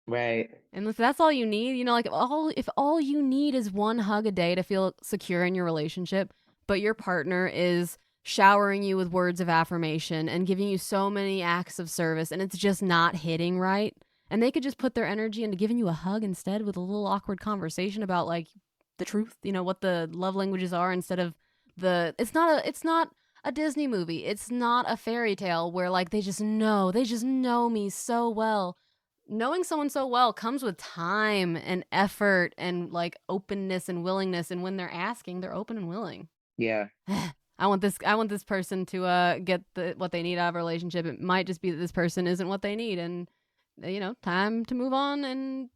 Right. And if that's all you need, like if all you need is one hug a day to feel secure in your relationship, but your partner is showering you with words of affirmation and giving you so many acts of service and it's just not hitting right, and they could just put their energy into giving you a hug instead with a little awkward conversation about like the truth, what the love languages are instead of it's not a Disney movie. It's not a fairy tale where like they just know me so well. Knowing someone so well comes with time and effort and like openness and willingness, and when they're asking, they're open and willing. Yeah. I want this person to get what they need out of a relationship. It might just be that this person isn't what they need, and time to move on. And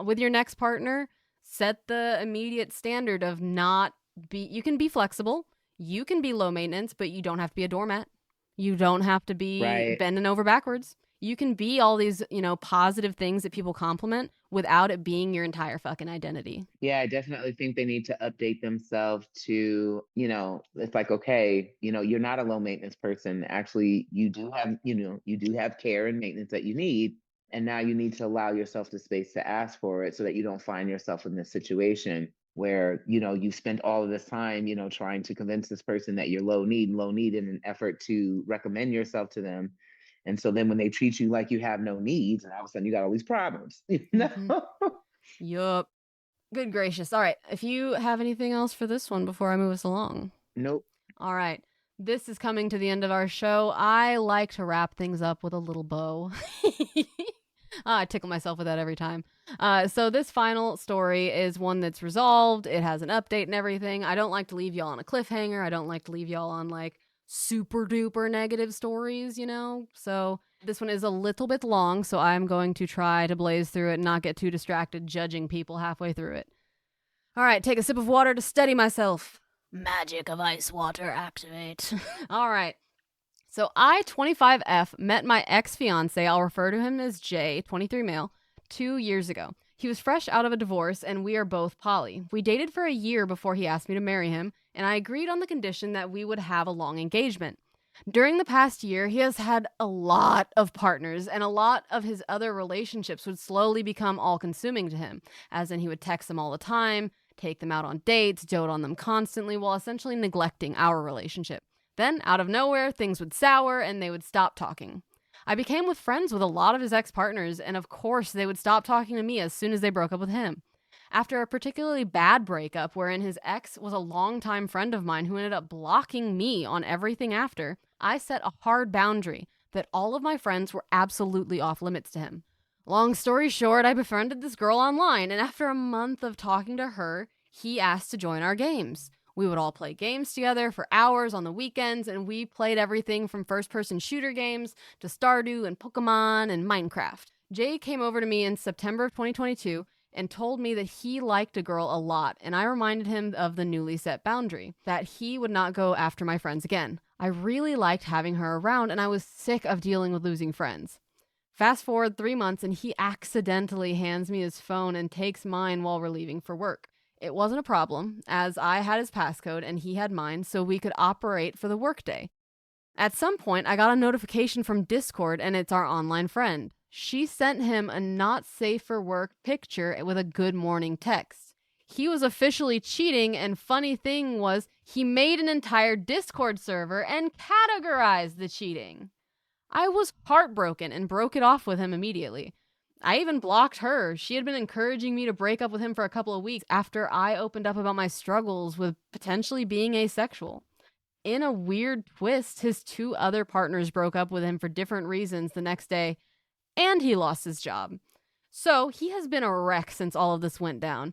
with your next partner, set the immediate standard of not be. You can be flexible, you can be low maintenance, but you don't have to be a doormat. You don't have to be Right. bending over backwards. You can be all these, positive things that people compliment without it being your entire fucking identity. Yeah, I definitely think they need to update themselves to, it's like, okay, you're not a low maintenance person. Actually, you do have care and maintenance that you need. And now you need to allow yourself the space to ask for it so that you don't find yourself in this situation where, you've spent all of this time, trying to convince this person that you're low need in an effort to recommend yourself to them. And so then when they treat you like you have no needs, and all of a sudden you got all these problems, Mm-hmm. Yup. Good gracious. All right. If you have anything else for this one before I move us along. Nope. All right. This is coming to the end of our show. I like to wrap things up with a little bow. I tickle myself with that every time. So this final story is one that's resolved. It has an update and everything. I don't like to leave y'all on a cliffhanger. I don't like to leave y'all on like super duper negative stories, So this one is a little bit long, so I'm going to try to blaze through it and not get too distracted judging people halfway through it. All right, take a sip of water to steady myself. Magic of ice water activate. All right. So I, 25F, met my ex-fiance, I'll refer to him as J, 23 male, 2 years ago. He was fresh out of a divorce, and we are both poly. We dated for a year before he asked me to marry him, and I agreed on the condition that we would have a long engagement. During the past year, he has had a lot of partners, and a lot of his other relationships would slowly become all-consuming to him, as in he would text them all the time, take them out on dates, dote on them constantly, while essentially neglecting our relationship. Then, out of nowhere, things would sour and they would stop talking. I became friends with a lot of his ex-partners, and of course they would stop talking to me as soon as they broke up with him. After a particularly bad breakup wherein his ex was a longtime friend of mine who ended up blocking me on everything after, I set a hard boundary that all of my friends were absolutely off limits to him. Long story short, I befriended this girl online, and after a month of talking to her, he asked to join our games. We would all play games together for hours on the weekends, and we played everything from first-person shooter games to Stardew and Pokemon and Minecraft. Jay came over to me in September of 2022 and told me that he liked a girl a lot, and I reminded him of the newly set boundary, that he would not go after my friends again. I really liked having her around, and I was sick of dealing with losing friends. Fast forward 3 months, and he accidentally hands me his phone and takes mine while we're leaving for work. It wasn't a problem, as I had his passcode and he had mine, so we could operate for the workday. At some point, I got a notification from Discord, and it's our online friend. She sent him a not safe for work picture with a good morning text. He was officially cheating, and funny thing was, he made an entire Discord server and categorized the cheating. I was heartbroken and broke it off with him immediately. I even blocked her. She had been encouraging me to break up with him for a couple of weeks after I opened up about my struggles with potentially being asexual. In a weird twist, his 2 other partners broke up with him for different reasons the next day, and he lost his job. So he has been a wreck since all of this went down.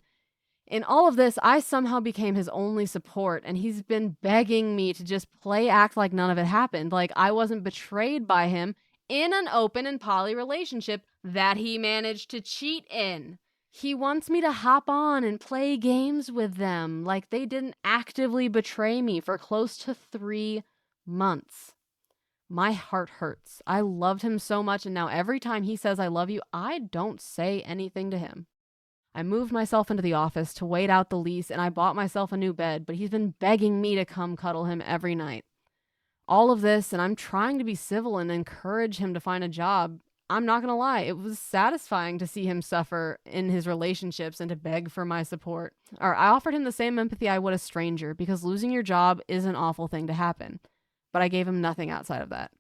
In all of this, I somehow became his only support, and he's been begging me to just act like none of it happened, like I wasn't betrayed by him in an open and poly relationship that he managed to cheat in. He wants me to hop on and play games with them, like they didn't actively betray me for close to 3 months. My heart hurts. I loved him so much, and now every time he says I love you, I don't say anything to him. I moved myself into the office to wait out the lease, and I bought myself a new bed, but he's been begging me to come cuddle him every night. All of this, and I'm trying to be civil and encourage him to find a job. I'm not gonna lie, it was satisfying to see him suffer in his relationships and to beg for my support. Or I offered him the same empathy I would a stranger because losing your job is an awful thing to happen. But I gave him nothing outside of that.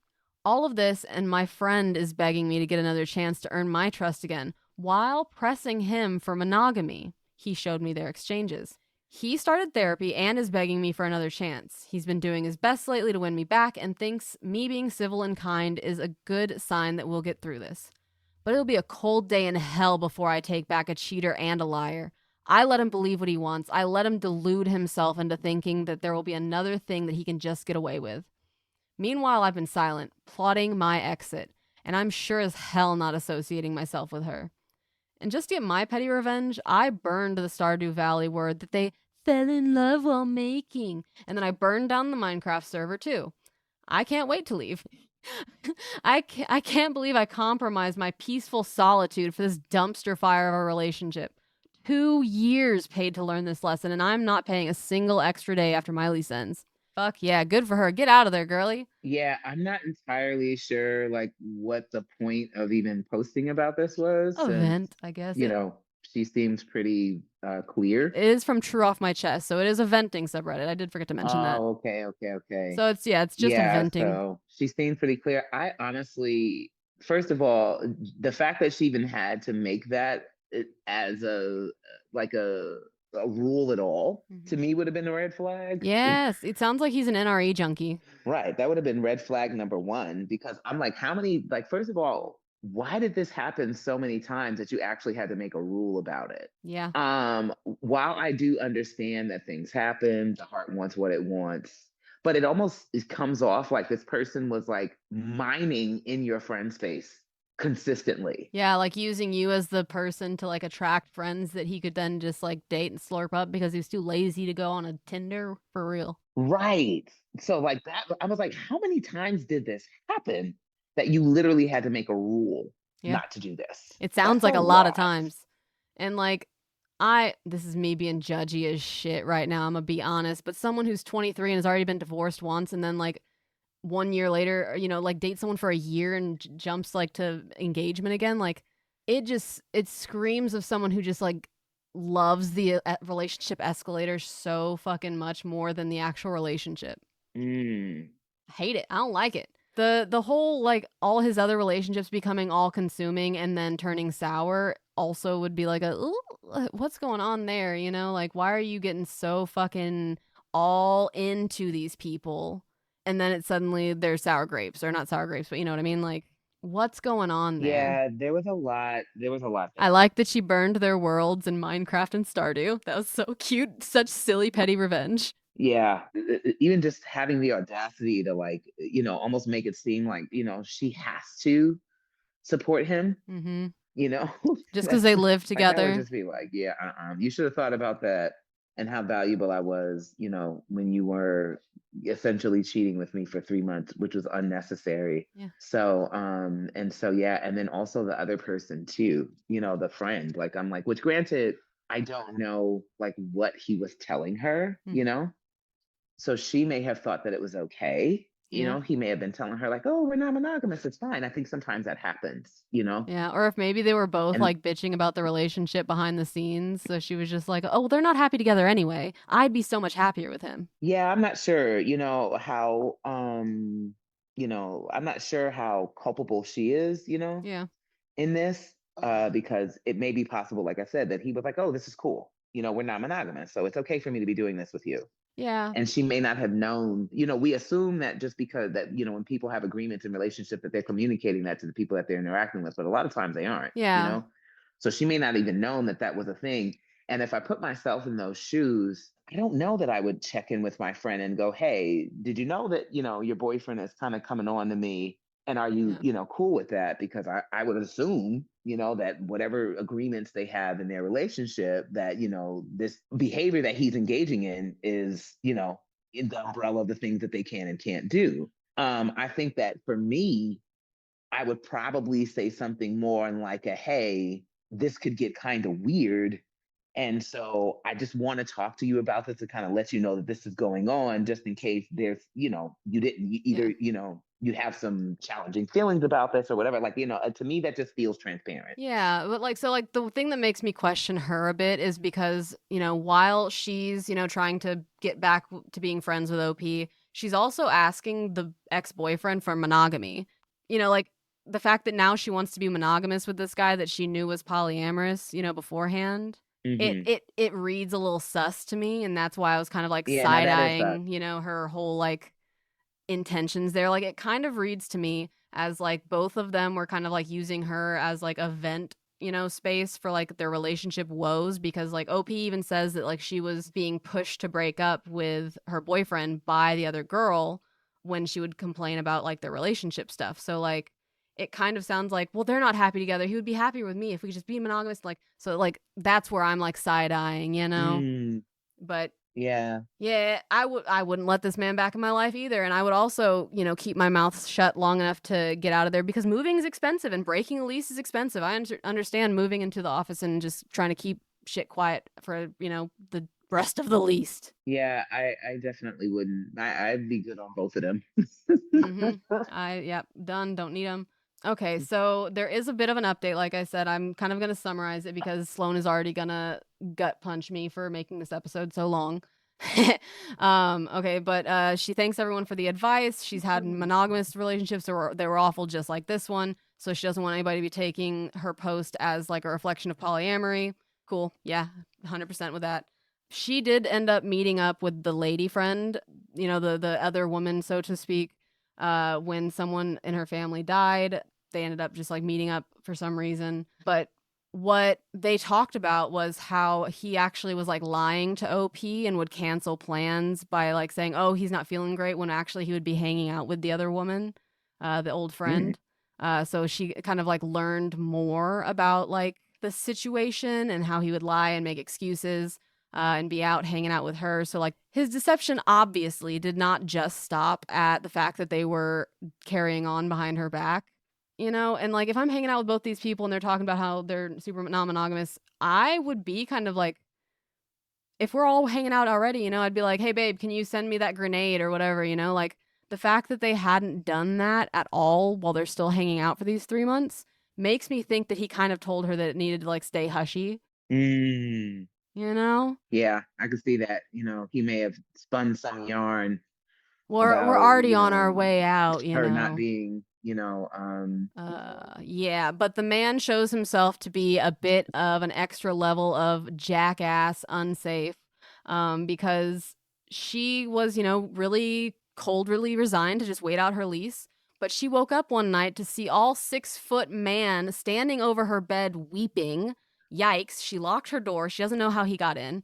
All of this, and my friend is begging me to get another chance to earn my trust again while pressing him for monogamy. He showed me their exchanges. He started therapy and is begging me for another chance. He's been doing his best lately to win me back and thinks me being civil and kind is a good sign that we'll get through this. But it'll be a cold day in hell before I take back a cheater and a liar. I let him believe what he wants. I let him delude himself into thinking that there will be another thing that he can just get away with. Meanwhile, I've been silent, plotting my exit, and I'm sure as hell not associating myself with her. And just to get my petty revenge, I burned the Stardew Valley word that they fell in love while making, and then I burned down the Minecraft server too. I can't wait to leave. I can't believe I compromised my peaceful solitude for this dumpster fire of a relationship. 2 years paid to learn this lesson, and I'm not paying a single extra day after my lease ends. Fuck yeah, good for her. Get out of there, girly. Yeah, I'm not entirely sure like what the point of even posting about this was, since Event, I guess. you know she seems pretty clear. It is from True Off My Chest, so it is a venting subreddit. I did forget to mention that. Oh, okay, okay, okay. So it's just a Yeah, venting. so she seemed pretty clear. I honestly, first of all, the fact that she even had to make that as a like a rule at all, to me would have been a red flag. Yes, it sounds like he's an NRE junkie. Right. That would have been red flag number one, because I'm like, how many, like, first of all, why did this happen so many times that you actually had to make a rule about it? Yeah. While I do understand that things happen, the heart wants what it wants, but it comes off like this person was like mining in your friend space consistently. Yeah, like using you as the person to like attract friends that he could then just like date and slurp up because he's too lazy to go on a Tinder for real. Right. So like that, I was like, how many times did this happen that you literally had to make a rule Yeah. not to do this? It sounds That's a like a lot of lot. times. And like this is me being judgy as shit right now, I'm gonna be honest, but someone who's 23 and has already been divorced once and then like 1 year later, like dates someone for a year and jumps like to engagement again, like it screams of someone who just like loves the relationship escalator so fucking much more than the actual relationship. Mm. I hate it. I don't like it. The whole like all his other relationships becoming all consuming and then turning sour also would be like ooh, what's going on there, Like why are you getting so fucking all into these people and then it's suddenly they're sour grapes or not sour grapes, but you know what I mean? Like what's going on there? Yeah, there was a lot. There was a lot I there. like that she burned their worlds in Minecraft and Stardew. That was so cute. Such silly petty revenge. Yeah, even just having the audacity to like, almost make it seem like, she has to support him, Mhm. you know? Just cuz That's they live like I would together. just be like, yeah, you should have thought about that and how valuable I was, when you were essentially cheating with me for 3 months, which was unnecessary. Yeah. So, and so yeah, and then also the other person too, the friend. Like I'm like, which granted, I don't know like what he was telling her, Mhm. so she may have thought that it was okay. Yeah. He may have been telling her, like, oh, we're not monogamous. It's fine. I think sometimes that happens. Yeah, or if maybe they were both And like bitching about the relationship behind the scenes, so she was just like, "Oh, they're not happy together anyway. I'd be so much happier with him." yeah, I'm not sure, how, I'm not sure how culpable she is, Yeah. in this, because it may be possible, like I said, that he was like, oh, this is cool. We're not monogamous. So it's okay for me to be doing this with you. Yeah. And she may not have known. We assume that just because that, when people have agreements in relationship that they're communicating that to the people that they're interacting with, but a lot of times they aren't, Yeah. so she may not even known that that was a thing. And if I put myself in those shoes, I don't know that I would check in with my friend and go, hey, did you know that, your boyfriend is kind of coming on to me, and are you, Yeah. cool with that? Because I would assume, that whatever agreements they have in their relationship, that, this behavior that he's engaging in is, in the umbrella of the things that they can and can't do. I think that for me, I would probably say something more in like a, hey, this could get kind of weird And so I just want to talk to you about this to kind of let you know that this is going on, just in case there's, you didn't Yeah. either, you have some challenging feelings about this or whatever. Like, to me, that just feels transparent. Yeah, but the thing that makes me question her a bit is because, while she's, trying to get back to being friends with OP, she's also asking the ex-boyfriend for monogamy. Like the fact that now she wants to be monogamous with this guy that she knew was polyamorous, beforehand. It Hmm. it it reads a little sus to me, and that's why I was kind of like Yeah, now that is side-eyeing, her whole like intentions there. Like it kind of reads to me as like both of them were kind of like using her as like a vent, space for like their relationship woes, because like OP even says that like she was being pushed to break up with her boyfriend by the other girl when she would complain about like their relationship stuff. So like it kind of sounds like, well, they're not happy together. He would be happier with me if we could just be monogamous. Like, so like that's where I'm like side eyeing, mm, But yeah. yeah, I wouldn't let this man back in my life either, and I would also, keep my mouth shut long enough to get out of there because moving is expensive and breaking a lease is expensive. I understand moving into the office and just trying to keep shit quiet for, the rest of the lease. Yeah, I definitely wouldn't. I'd be good on both of them. Yep, done, don't need them. Okay, so there is a bit of an update. Like I said, I'm kind of going to summarize it because Sloan is already going to gut punch me for making this episode so long. Okay, but she thanks everyone for the advice. She's had monogamous relationships that they were awful just like this one, so she doesn't want anybody to be taking her post as like a reflection of polyamory. Cool. Yeah, 100% with that. She did end up meeting up with the lady friend, the other woman, so to speak, when someone in her family died. They ended up just like meeting up for some reason. But what they talked about was how he actually was like lying to OP and would cancel plans by like saying, "Oh, he's not feeling great," when actually he would be hanging out with the other woman, the old Mm. friend. So she kind of like learned more about like the situation and how he would lie and make excuses, and be out hanging out with her. So like his deception obviously did not just stop at the fact that they were carrying on behind her back. And like if I'm hanging out with both these people and they're talking about how they're super non-monogamous, I would be kind of like, if we're all hanging out already, I'd be like, "Hey babe, can you send me that grenade or whatever?" Like the fact that they hadn't done that at all while they're still hanging out for these 3 months makes me think that he kind of told her that it needed to like stay hushy, Mm. you know? Yeah, I could see that. He may have spun some yarn We're about, already on our way out, her not being, Yeah, but the man shows himself to be a bit of an extra level of jackass unsafe, because she was, really coldly resigned to just wait out her lease. But she woke up one night to see all 6-foot man standing over her bed weeping. Yikes. She locked her door. She doesn't know how he got in.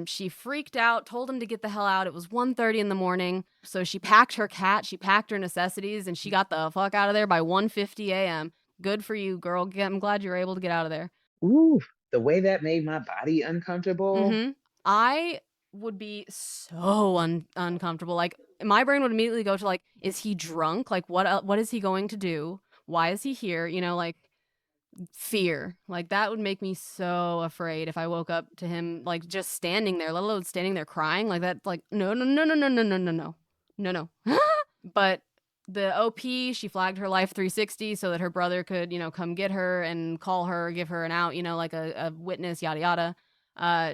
She freaked out, told him to get the hell out. It was 1:30 in the morning. So she packed her cat, she packed her necessities, and she got the fuck out of there by 1:50 a.m. Good for you, girl. I'm glad you were able to get out of there. ooh, the way that made my body uncomfortable. I would be so uncomfortable. Like my brain would immediately go to like, is he drunk? Like what is he going to do? Why is he here? Like fear. Like that would make me so afraid if I woke up to him like just standing there, let alone standing there crying. Like that, like no no no no no no no no no. No no. But the OP, she flagged her life 360 so that her brother could, come get her and call her, give her an out, like a witness, yada yada.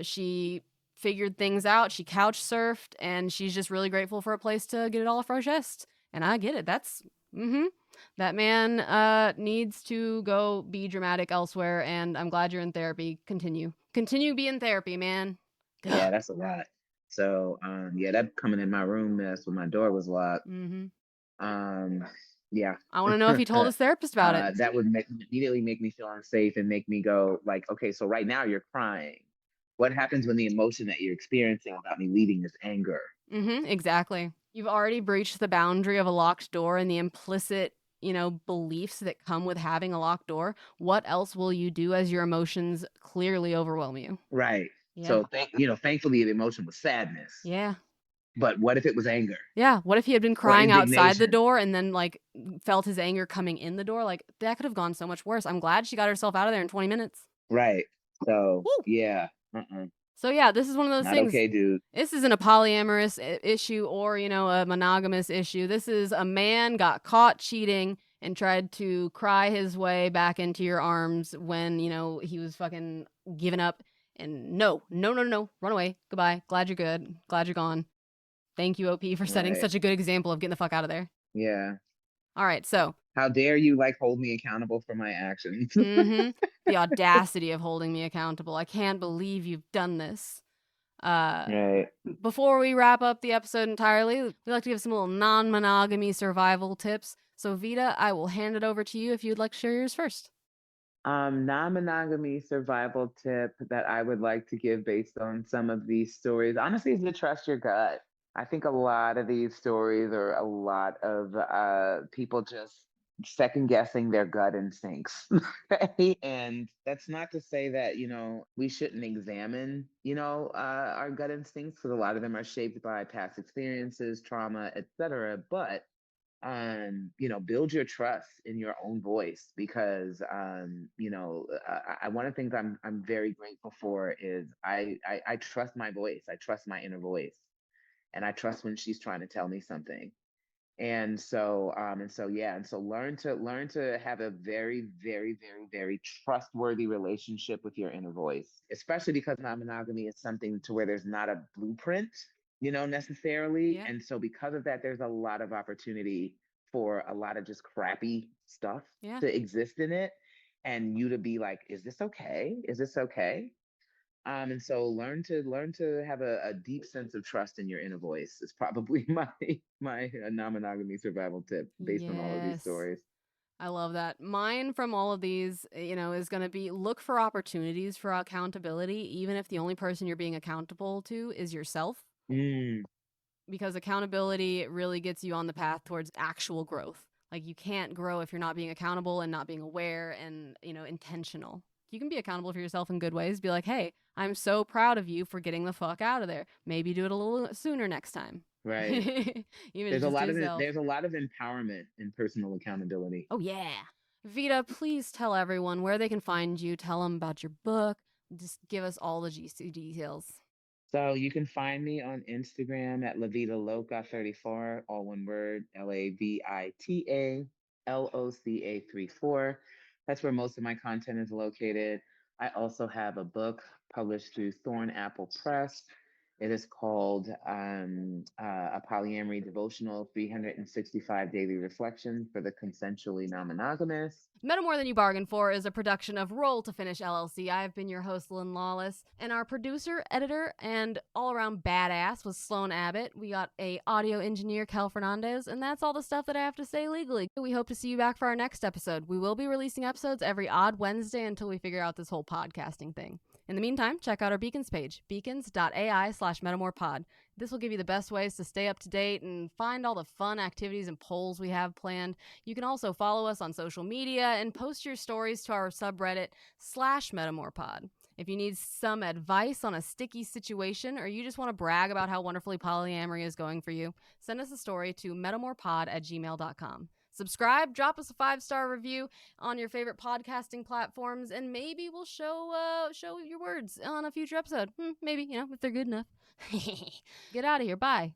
She figured things out. She couch surfed, and she's just really grateful for a place to get it all off her chest. And I get it. That's that man needs to go be dramatic elsewhere, and I'm glad you're in therapy. Continue be in therapy, man. Yeah, that's a lot. So, yeah, that coming in my room mess when my door was locked. Mm-hmm. Um, yeah. I want to know if he told his therapist about it. That would immediately make me feel unsafe and make me go like, okay, so right now you're crying. What happens when the emotion that you're experiencing about me leaving is anger? Exactly. You've already breached the boundary of a locked door and the implicit, beliefs that come with having a locked door. What else will you do as your emotions clearly overwhelm you? Right. Yeah. So thankfully the emotion was sadness. Yeah. But what if it was anger Yeah. What if he had been or crying outside the indignation? door and then like felt his anger coming in the door? Like that could have gone so much worse. I'm glad she got herself out of there in 20 minutes. Right. So Woo! yeah. Uh-uh. So yeah, this is one of those Not things. okay, dude. This isn't a polyamorous issue or, a monogamous issue. This is a man got caught cheating and tried to cry his way back into your arms when, he was fucking giving up. And no, no, no, no, run away. Goodbye. Glad you're good. Glad you're gone. Thank you, OP, for setting Right. such a good example of getting the fuck out of there. Yeah. All right, so. How dare you like hold me accountable for my actions? The audacity of holding me accountable. I can't believe you've done this. Right. Before we wrap up the episode entirely, we like to give some little non-monogamy survival tips. So Vita, I will hand it over to you if you'd like to share yours first. Non-monogamy survival tip that I would like to give based on some of these stories, honestly, is to trust your gut. I think a lot of these stories are a lot of people just second guessing their gut instincts. Right? And that's not to say that, we shouldn't examine, our gut instincts, because a lot of them are shaped by past experiences, trauma, etc. But build your trust in your own voice, because one of the things I'm very grateful for is I trust my voice. I trust my inner voice, and I trust when she's trying to tell me something. And so learn to have a very, very, very, very trustworthy relationship with your inner voice, especially because non-monogamy is something to where there's not a blueprint, necessarily. Yeah. And so because of that, there's a lot of opportunity for a lot of just crappy stuff to exist in it, and you to be like, is this okay? Is this okay? And so learn to have a deep sense of trust in your inner voice is probably my non-monogamy survival tip based on all of these Yes. stories. I love that. Mine from all of these, is going to be look for opportunities for accountability, even if the only person you're being accountable to is yourself. Mm, Because accountability really gets you on the path towards actual growth. Like you can't grow if you're not being accountable and not being aware and, intentional. You can be accountable for yourself in good ways. Be like, hey, I'm so proud of you for getting the fuck out of there. Maybe do it a little sooner next time. right. Even There's a just to lot of yourself. there's a lot of empowerment in personal accountability. Oh, yeah. Vita, please tell everyone where they can find you. Tell them about your book. Just give us all the juicy details. So you can find me on Instagram at Lavitaloca 34, all one word, LAVITALOCA 34. That's where most of my content is located. I also have a book published through Thorn Apple Press. It is called A Polyamory Devotional 365 Daily Reflections for the Consensually Non-Monogamous. Metamour Than You Bargained For is a production of Roll to Finish LLC. I've been your host, Lynn Lawless, and our producer, editor, and all-around badass was Sloan Abbott. We got a audio engineer, Kel Fernandez, and that's all the stuff that I have to say legally. We hope to see you back for our next episode. We will be releasing episodes every odd Wednesday until we figure out this whole podcasting thing. In the meantime, check out our Beacons page, beacons.ai/metamourpod. This will give you the best ways to stay up to date and find all the fun activities and polls we have planned. You can also follow us on social media and post your stories to our subreddit /metamourpod. If you need some advice on a sticky situation or you just want to brag about how wonderfully polyamory is going for you, send us a story to metamourpod@gmail.com. Subscribe, drop us a 5-star review on your favorite podcasting platforms, and maybe we'll show your words on a future episode. Maybe, if they're good enough. Get out of here. Bye.